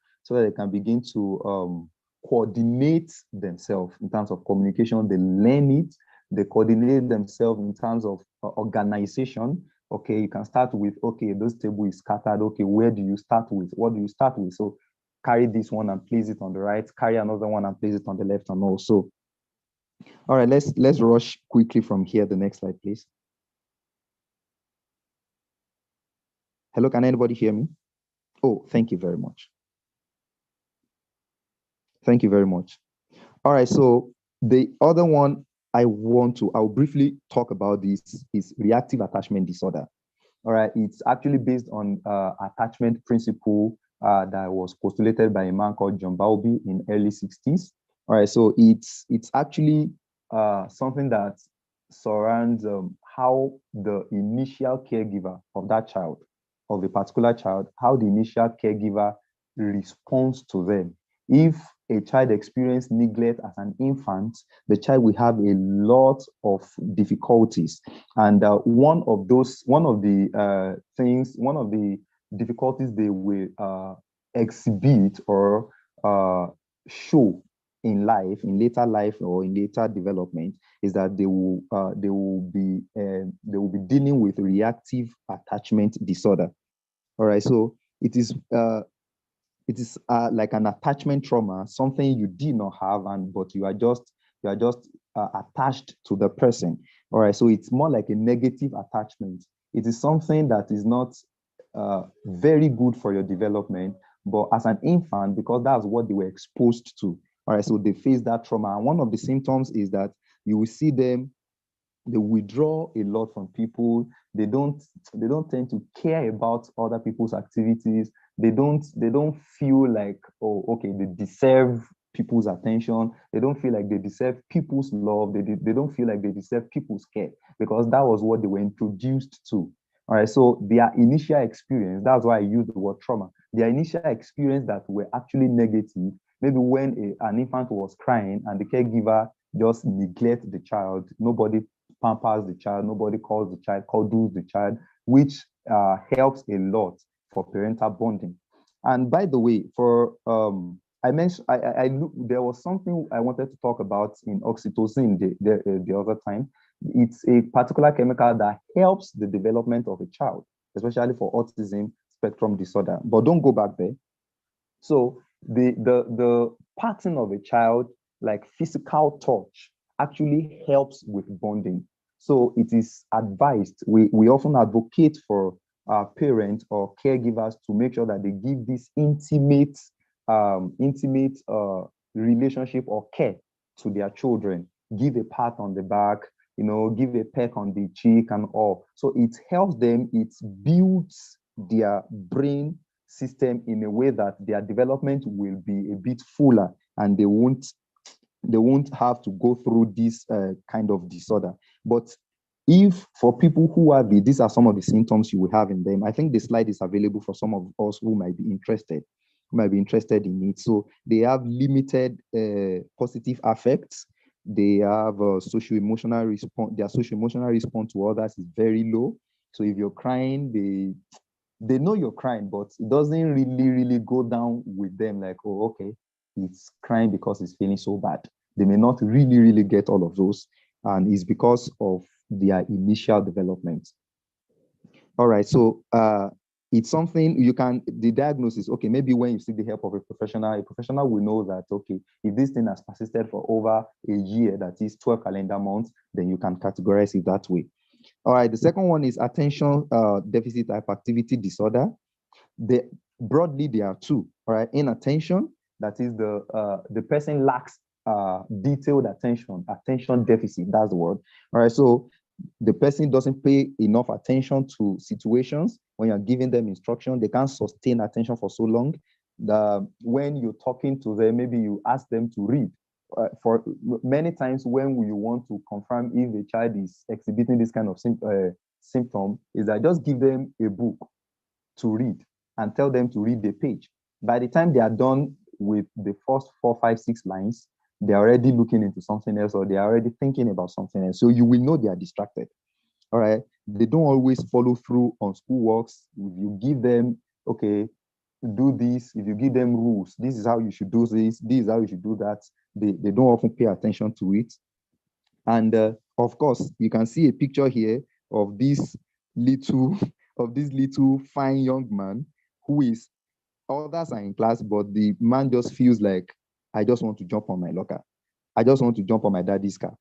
coordinate themselves in terms of communication. They learn it, they coordinate themselves in terms of organization. Okay, you can start with, okay, this table is scattered. Okay, where do you start with? What do you start with? So carry this one and place it on the right, carry another one and place it on the left, and also. All right, let's rush quickly from here. The next slide, please. Hello, can anybody hear me? Oh, thank you very much. Thank you very much. All right, so the other one I'll briefly talk about this is reactive attachment disorder. All right, it's actually based on attachment principle that was postulated by a man called John Bowlby in early 60s. All right, so it's actually something that surrounds how the initial caregiver of that child, of a particular child, how the initial caregiver responds to them. If a child experienced neglect as an infant, the child will have a lot of difficulties. And one of the difficulties they will exhibit or show in life, in later life or in later development, is that they will be dealing with reactive attachment disorder. All right, so it is like an attachment trauma, something you did not have, but you are just attached to the person. All right, so it's more like a negative attachment. It is something that is not very good for your development, but as an infant, because that's what they were exposed to. All right, so they face that trauma. And one of the symptoms is that you will see them, they withdraw a lot from people. They don't tend to care about other people's activities. They don't feel like, oh, okay, they deserve people's attention. They don't feel like they deserve people's love. They don't feel like they deserve people's care, because that was what they were introduced to. All right, so their initial experience, that's why I use the word trauma. their initial experience that were actually negative, maybe when an infant was crying and the caregiver just neglect the child, nobody pampers the child, nobody calls the child, cuddles the child, which helps a lot for parental bonding. And by the way, for I mentioned there was something I wanted to talk about in oxytocin the other time. It's a particular chemical that helps the development of a child, especially for autism spectrum disorder. But don't go back there. So the pattern of a child, like physical touch, actually helps with bonding. So it is advised. We often advocate for parents or caregivers to make sure that they give this intimate relationship or care to their children. Give a pat on the back, give a peck on the cheek and all. So it helps them. It builds their brain system in a way that their development will be a bit fuller, and they won't have to go through this kind of disorder. But if for people who have these are some of the symptoms you will have in them, I think the slide is available for some of us who might be interested in it. So they have limited positive affects. They have socio-emotional response. Their socio-emotional response to others is very low. So if you're crying, they know you're crying, but it doesn't really go down with them like, oh, okay, it's crying because it's feeling so bad. They may not really get all of those, and it's because of their initial development. All right, so it's something the diagnosis, okay, maybe when you seek the help of a professional will know that, okay, if this thing has persisted for over a year, that is 12 calendar months, then you can categorize it that way. All right, the second one is attention deficit hyperactivity disorder. Broadly, there are two. All right, inattention, that is the person lacks detailed attention deficit, that's the word. All right, so the person doesn't pay enough attention to situations. When you're giving them instruction, they can't sustain attention for so long. When you're talking to them, maybe you ask them to read. For many times when you want to confirm if a child is exhibiting this kind of symptom, is that just give them a book to read and tell them to read the page. By the time they are done with the first 4, 5, 6 lines, they're already looking into something else, or they're already thinking about something else. So you will know they are distracted. All right. They don't always follow through on schoolworks. If you give them, okay, do this, if you give them rules, this is how you should do this is how you should do that, they don't often pay attention to it. And of course, you can see a picture here of this little fine young man who is, others are in class, but the man just feels like, I just want to jump on my locker. I just want to jump on my daddy's car.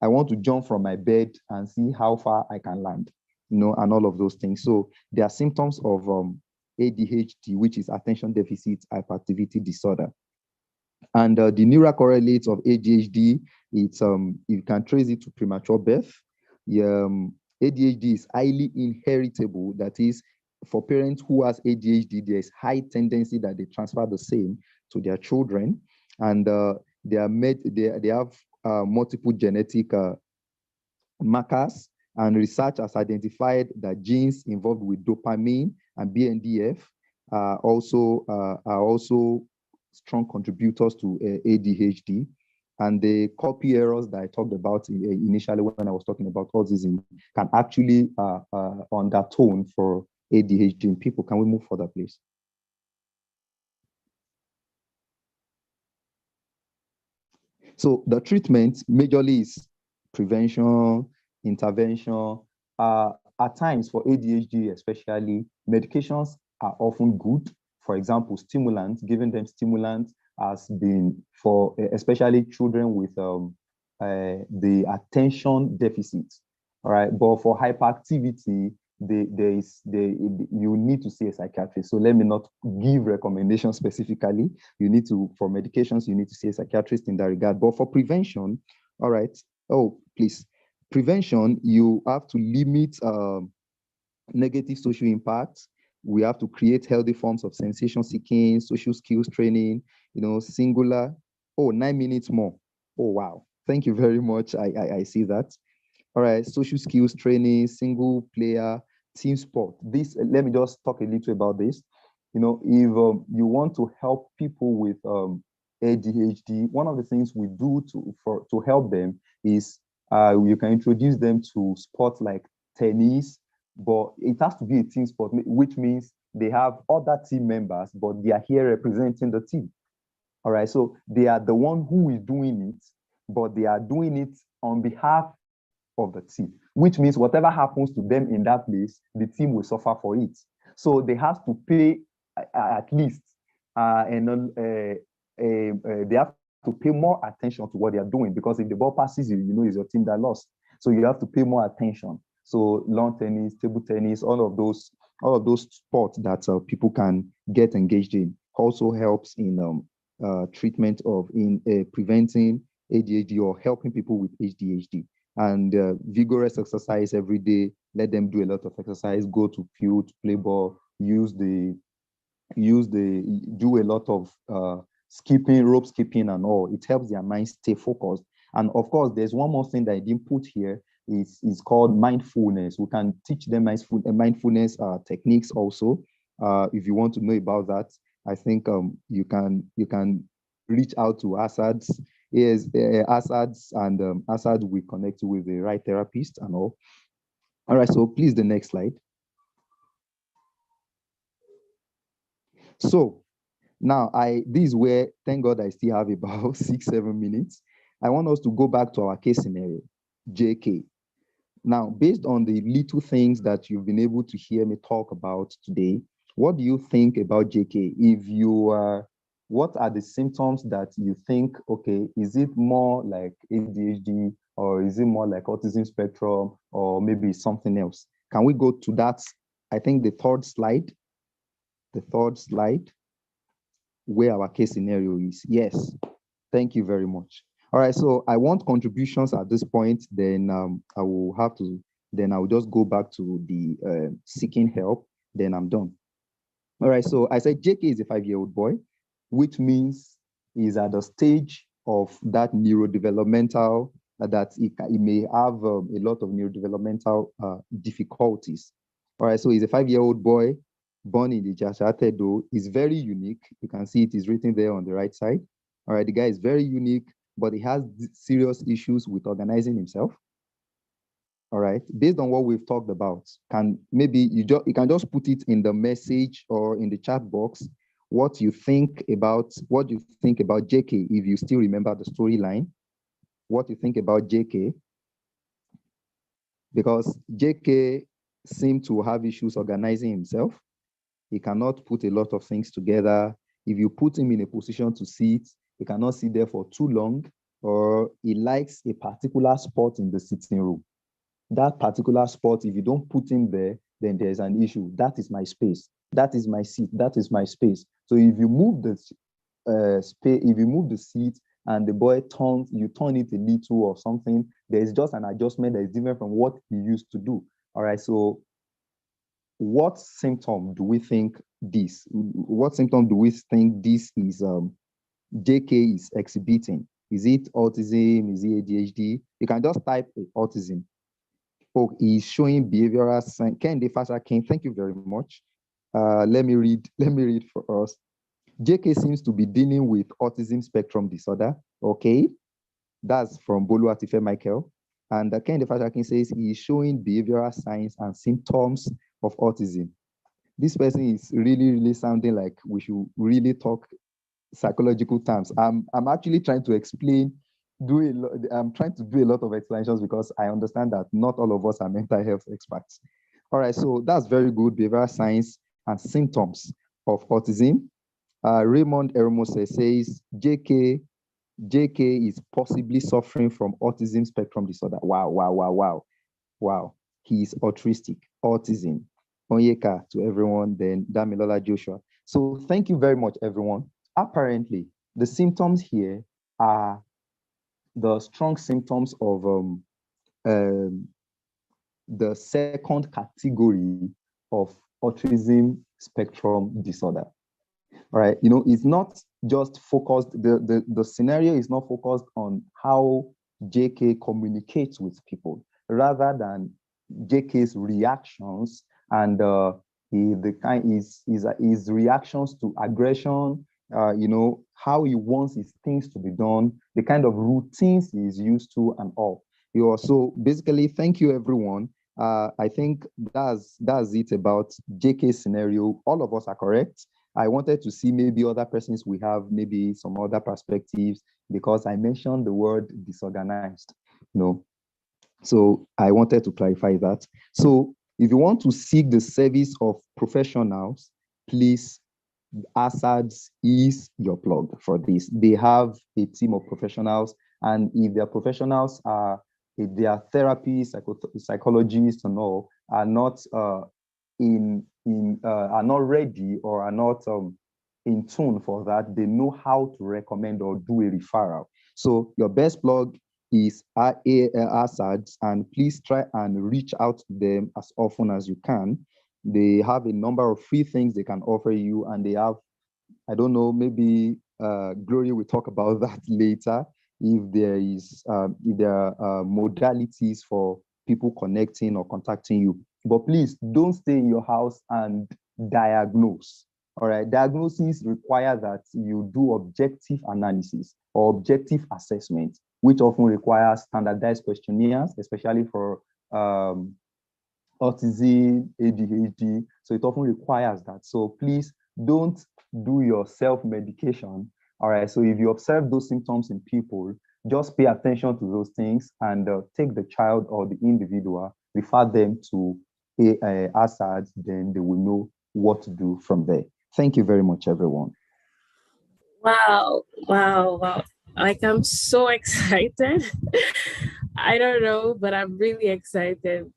I want to jump from my bed and see how far I can land, and all of those things. So there are symptoms of ADHD, which is attention deficit hyperactivity disorder. And the neural correlates of ADHD, it's you can trace it to premature birth. ADHD is highly inheritable. That is, for parents who has ADHD, there is high tendency that they transfer the same to their children, and they have multiple genetic markers, and research has identified that genes involved with dopamine and BNDF are also strong contributors to ADHD. And the copy errors that I talked about initially when I was talking about autism can actually undertone for ADHD in people. Can we move further, please? So the treatment majorly is prevention, intervention. At times for ADHD especially, medications are often good. For example, stimulants, giving them stimulants has been for especially children with the attention deficit. All right, but for hyperactivity, you need to see a psychiatrist. So let me not give recommendations specifically. For medications, you need to see a psychiatrist in that regard. But for prevention, all right. Oh, please. Prevention, you have to limit negative social impacts. We have to create healthy forms of sensation seeking, social skills training, singular. Oh, 9 minutes more. Oh, wow. Thank you very much. I see that. All right, social skills training, single player, team sport. Let me just talk a little about this. if you want to help people with ADHD, one of the things we do to help them is you can introduce them to sports like tennis, but it has to be a team sport, which means they have other team members, but they are here representing the team. All right, so they are the one who is doing it, but they are doing it on behalf of the team, which means whatever happens to them in that place, the team will suffer for it. So they have to pay at least, they have to pay more attention to what they are doing, because if the ball passes you, it's your team that lost. So you have to pay more attention. So lawn tennis, table tennis, all of those sports that people can get engaged in also helps in treatment of preventing ADHD or helping people with ADHD. And vigorous exercise every day. Let them do a lot of exercise. Go to field, play ball. Do a lot of skipping, rope skipping, and all. It helps their mind stay focused. And of course, there's one more thing that I didn't put here. Is called mindfulness. We can teach them mindfulness techniques also. If you want to know about that, I think you can reach out to ASADS. Yes, ASADS, and ASADS will connect you with the right therapist and all. All right, so please, the next slide. So now this is where, thank God, I still have about 6-7 minutes. I want us to go back to our case scenario, JK. Now, based on the little things that you've been able to hear me talk about today, what do you think about JK? What are the symptoms that you think, okay, is it more like ADHD, or is it more like autism spectrum, or maybe something else? Can we go to that? I think the third slide, where our case scenario is. Yes, thank you very much. All right, so I want contributions at this point. Then I will just go back to the seeking help. Then I'm done. All right, so I said JK is a 5-year-old boy, which means he's at the stage of that neurodevelopmental, that he may have a lot of neurodevelopmental difficulties. All right, so he's a 5-year-old boy born in the Jashatedo. He's very unique. You can see it is written there on the right side. All right, the guy is very unique, but he has serious issues with organizing himself. All right, based on what we've talked about, you can just put it in the message or in the chat box what you think about JK, if you still remember the storyline, what you think about JK, because JK seemed to have issues organizing himself. He cannot put a lot of things together. If you put him in a position to sit, he cannot sit there for too long, or he likes a particular spot in the sitting room. That particular spot, if you don't put him there, then there's an issue. That is my space. That is my seat. That is my space. So if you move the seat and the boy you turn it a little or something, there's just an adjustment that is different from what he used to do. All right. So what symptom do we think this is JK is exhibiting? Is it autism? Is it ADHD? You can just type autism. Oh, he's showing behavioral signs. Ken, thank you very much. Let me read for us. JK seems to be dealing with autism spectrum disorder. Okay, that's from Bolu Atife Michael. And Ken Defashakin says he is showing behavioral signs and symptoms of autism. This person is really, really sounding like we should really talk psychological terms. I'm actually trying to explain. I'm trying to do a lot of explanations because I understand that not all of us are mental health experts. All right, so that's very good. Behavioral science and symptoms of autism. Raymond Eromose says JK is possibly suffering from autism spectrum disorder. Wow. He's autistic, autism. Onyeka to everyone, then Damilola Joshua. So thank you very much, everyone. Apparently, the symptoms here are the strong symptoms of the second category of autism spectrum disorder. All right, it's not just focused, the scenario is not focused on how JK communicates with people, rather than JK's reactions and The kind is reactions to aggression, how he wants his things to be done, the kind of routines he's used to, and all. So basically, thank you, everyone. I think that's it about JK's scenario. All of us are correct. I wanted to see maybe other persons we have, maybe some other perspectives, because I mentioned the word disorganized. So I wanted to clarify that. So if you want to seek the service of professionals, please, ASADS is your plug for this. They have a team of professionals, and if their professionals if they are therapists, psychologists, and all, are not are not ready or are not in tune for that, they know how to recommend or do a referral. So your best plug is ASADS, and please try and reach out to them as often as you can. They have a number of free things they can offer you, and they have, I don't know, maybe Gloria will talk about that later, if there are modalities for people connecting or contacting you. But please don't stay in your house and diagnose. All right, diagnosis require that you do objective analysis or objective assessment, which often requires standardized questionnaires, especially for autism, ADHD. So it often requires that. So please don't do your self-medication. All right, so if you observe those symptoms in people, just pay attention to those things and take the child or the individual, refer them to ASADS, then they will know what to do from there. Thank you very much, everyone. Wow. Like, I'm so excited. I don't know, but I'm really excited.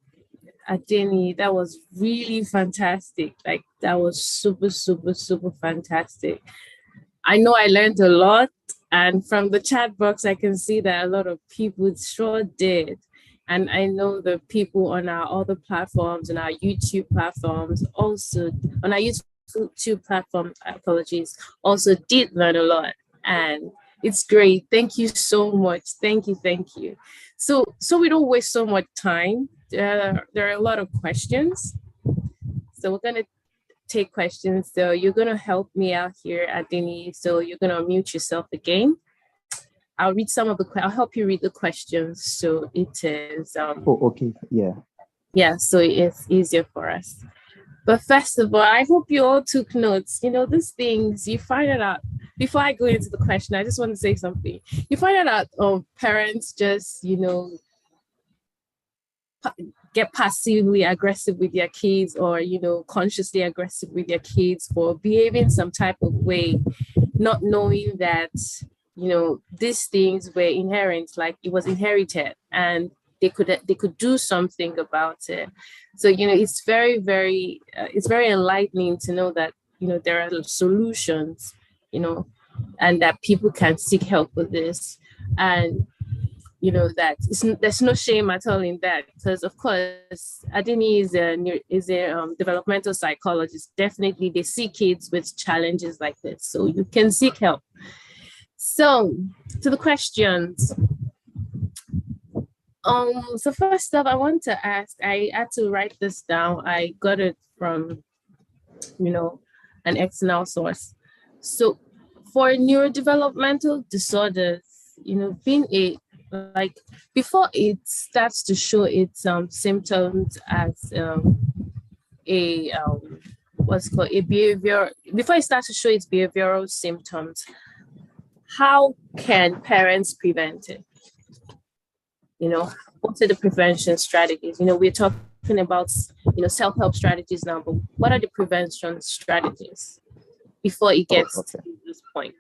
Adeni, that was really fantastic. Like, that was super, super, super fantastic. I know I learned a lot, and from the chat box, I can see that a lot of people sure did. And I know the people on our other platforms, and our YouTube platforms, also on our YouTube platform, apologies, also did learn a lot. And it's great. Thank you so much. Thank you. So we don't waste so much time. There are a lot of questions. So we're going to take questions. So you're going to help me out here, Adini. So you're going to unmute yourself again. I'll read I'll help you read the questions. So it is. Okay. Yeah. Yeah. So it's easier for us. But first of all, I hope you all took notes. These things, you find it out. Before I go into the question, I just want to say something. You find it out, parents just, get passively aggressive with their kids, or consciously aggressive with their kids for behaving some type of way, not knowing that these things were inherent, like it was inherited, and they could do something about it. So it's very, very it's very enlightening to know that there are solutions, and that people can seek help with this. And that there's no shame at all in that, because of course Adini is a developmental psychologist. Definitely they see kids with challenges like this, so you can seek help. So to the questions. So first up, I want to ask, I had to write this down. I got it from an external source. So for neurodevelopmental disorders, being before it starts to show its symptoms as what's called a behavior, before it starts to show its behavioral symptoms, how can parents prevent it? What are the prevention strategies? We're talking about self-help strategies now, but what are the prevention strategies before it gets to this point?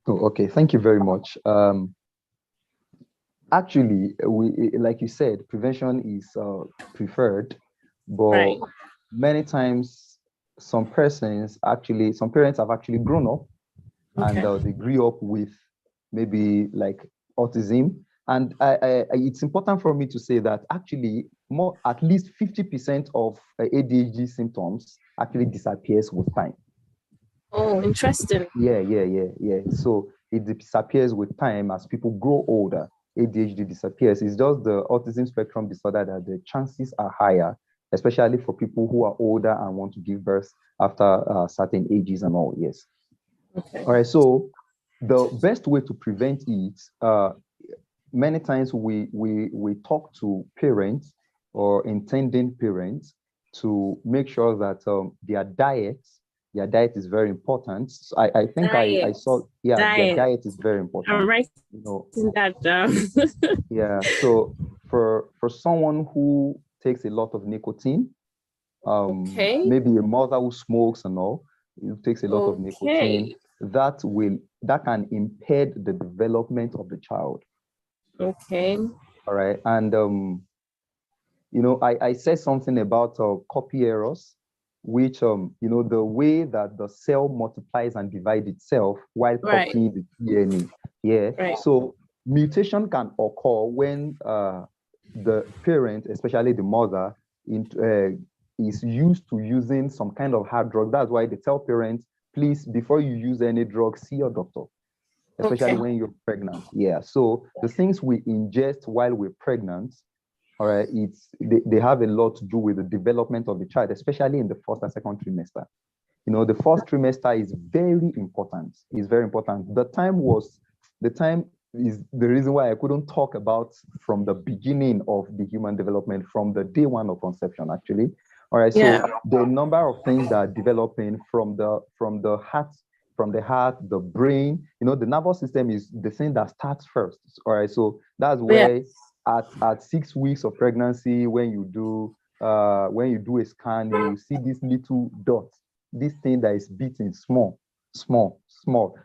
Okay, thank you very much. Actually, like you said, prevention is preferred, but many times some parents have actually grown up, and they grew up with maybe like autism. And it's important for me to say that actually at least 50% of ADHD symptoms actually disappears with time. Oh, interesting. Yeah. So it disappears with time as people grow older. ADHD disappears. It's just the autism spectrum disorder that the chances are higher especially for people who are older and want to give birth after certain ages and all. Yes. Okay. All right. So the best way to prevent it, many times we talk to parents or intending parents to make sure that their diet is very important. So I think I saw, their diet is very important. I'm writing that down. Yeah. So for someone who takes a lot of nicotine, maybe a mother who smokes and all, who takes a lot of nicotine, that can impede the development of the child. Okay. All right. And I said something about copy errors, which the way that the cell multiplies and divides itself while copying the DNA. Yeah. Right. So mutation can occur when the parent, especially the mother, is used to using some kind of hard drug. That's why they tell parents, please, before you use any drug, see your doctor, especially when you're pregnant. Yeah. So the things we ingest while we're pregnant, all right, they have a lot to do with the development of the child, especially in the first and second trimester. The first trimester is very important. It's very important. The time is the reason why I couldn't talk about from the beginning of the human development, from the day one of conception, actually. All right. So the number of things that are developing from the heart, the brain, the nervous system is the thing that starts first. All right. So that's where at 6 weeks of pregnancy, when you do a scan, you see this little dot, this thing that is beating small. All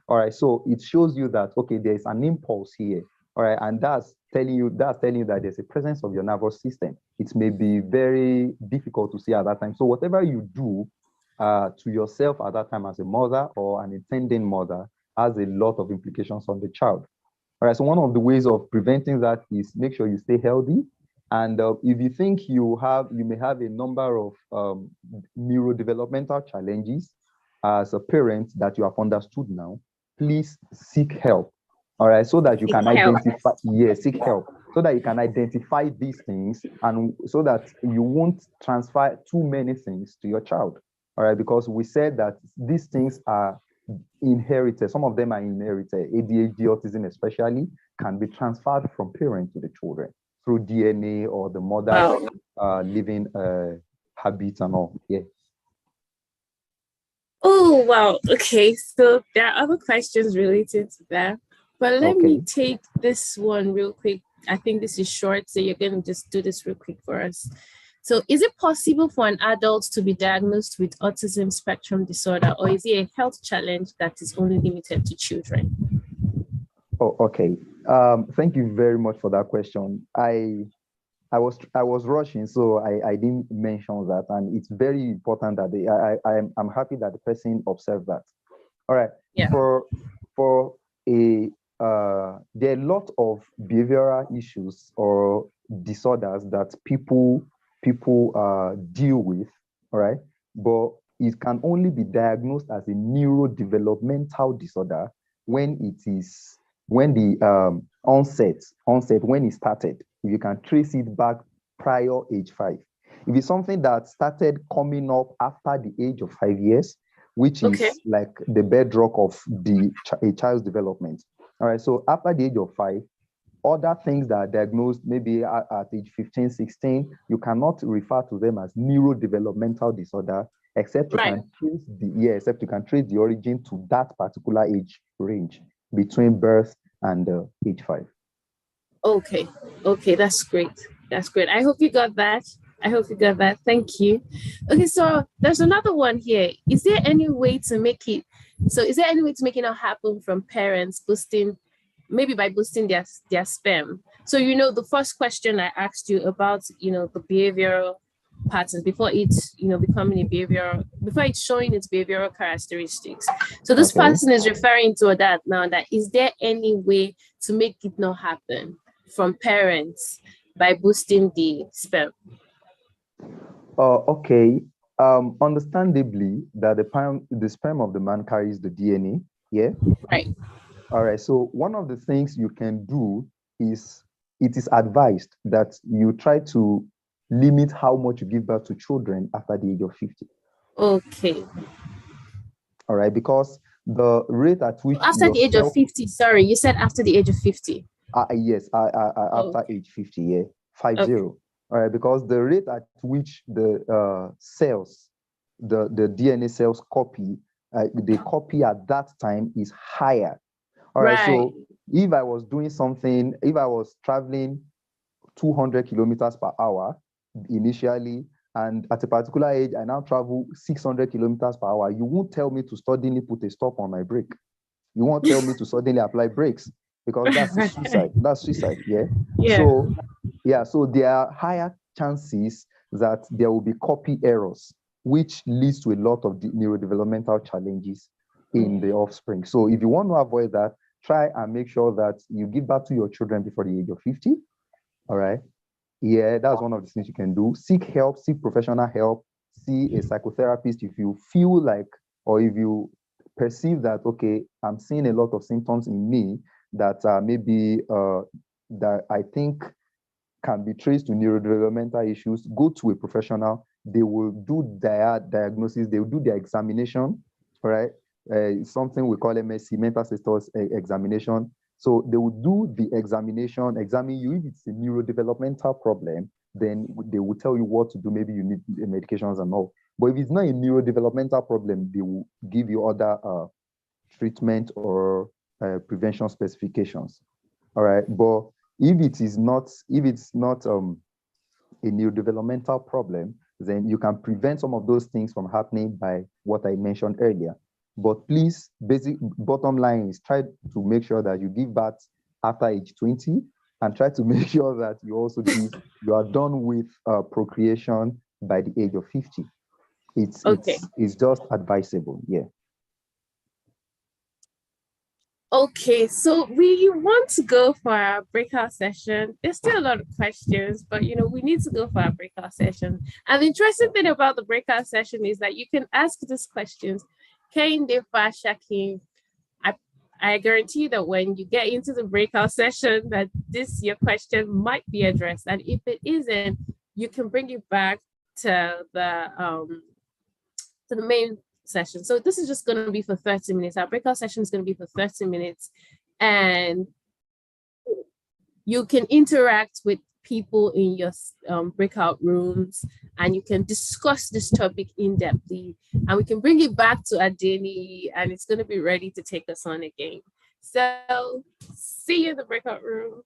right. So it shows you that, okay, there's an impulse here. All right. And that's telling you that there's a presence of your nervous system. It may be very difficult to see at that time. So whatever you do to yourself at that time as a mother or an intending mother has a lot of implications on the child. All right. So one of the ways of preventing that is make sure you stay healthy. And if you think you may have a number of neurodevelopmental challenges as a parent that you have understood now, please seek help. All right. So that you can identify, seek help. So that you can identify these things and so that you won't transfer too many things to your child. All right. Because we said that these things are inherited. Some of them are inherited. ADHD, autism especially, can be transferred from parents to the children through DNA or the mother's living habits and all. Yeah. Oh, wow. Okay. So there are other questions related to that. But let me take this one real quick. I think this is short, so you're going to just do this real quick for us. So is it possible for an adult to be diagnosed with autism spectrum disorder, or is it a health challenge that is only limited to children? Oh, okay. Thank you very much for that question. I was rushing, so I didn't mention that, and it's very important that I'm happy that the person observed that. All right. Yeah. For there are a lot of behavioral issues or disorders that people deal with. All right, but it can only be diagnosed as a neurodevelopmental disorder when the onset when it started. If you can trace it back prior age 5. If it's something that started coming up after the age of 5 years, which is like the bedrock of a child's development. All right, so after the age of 5, other things that are diagnosed maybe at age 15, 16, you cannot refer to them as neurodevelopmental disorder, except you can trace the origin to that particular age range between birth and age 5. Okay, that's great. I hope you got that. Thank you. Okay, so there's another one here. Is there any way to make it not happen from parents boosting their sperm? So, the first question I asked you about, the behavioral patterns before it's, before it's showing its behavioral characteristics. So this person is referring to that now, that is there any way to make it not happen from parents by boosting the sperm? Understandably, that the sperm of the man carries the DNA. Yeah. Right. All right. So one of the things you can do is, it is advised that you try to limit how much you give birth to children after the age of 50. Okay. All right, because the rate at which After the age of 50, sorry, you said after the age of 50. Yes, after age 50, yeah, 50. Okay. All right, because the rate at which the cells, the DNA cells copy, they copy at that time is higher. All right, so if I was doing something, if I was traveling 200 kilometers per hour initially, and at a particular age, I now travel 600 kilometers per hour, you won't tell me to suddenly put a stop on my brake. You won't tell me to suddenly apply brakes, because that's suicide. That's suicide, yeah? So, yeah, so there are higher chances that there will be copy errors, which leads to a lot of neurodevelopmental challenges in the offspring. So if you want to avoid that, try and make sure that you give birth to your children before the age of 50. All right. Yeah, that's one of the things you can do. Seek help, seek professional help, see a psychotherapist if you feel like, or if you perceive that, okay, I'm seeing a lot of symptoms in me that maybe that I think can be traced to neurodevelopmental issues. Go to a professional. They will do their diagnosis. They will do their examination, all right? Something we call MSc, mental status examination. So they will do the examination, examine you. If it's a neurodevelopmental problem, then they will tell you what to do. Maybe you need medications and all. But if it's not a neurodevelopmental problem, they will give you other treatment or prevention specifications. All right. But if it's not a neurodevelopmental problem, then you can prevent some of those things from happening by what I mentioned earlier. But please, bottom line is try to make sure that you give birth after age 20, and try to make sure that you also you are done with procreation by the age of 50. It's just advisable, yeah. Okay, so we want to go for our breakout session. There's still a lot of questions, but we need to go for our breakout session. And the interesting thing about the breakout session is that you can ask these questions. I guarantee that when you get into the breakout session, that your question might be addressed. And if it isn't, you can bring it back to the main session. So this is just going to be for 30 minutes. Our breakout session is going to be for 30 minutes, and you can interact with people in your breakout rooms, and you can discuss this topic in depthly, and we can bring it back to Adeni, and it's going to be ready to take us on again. So see you in the breakout room.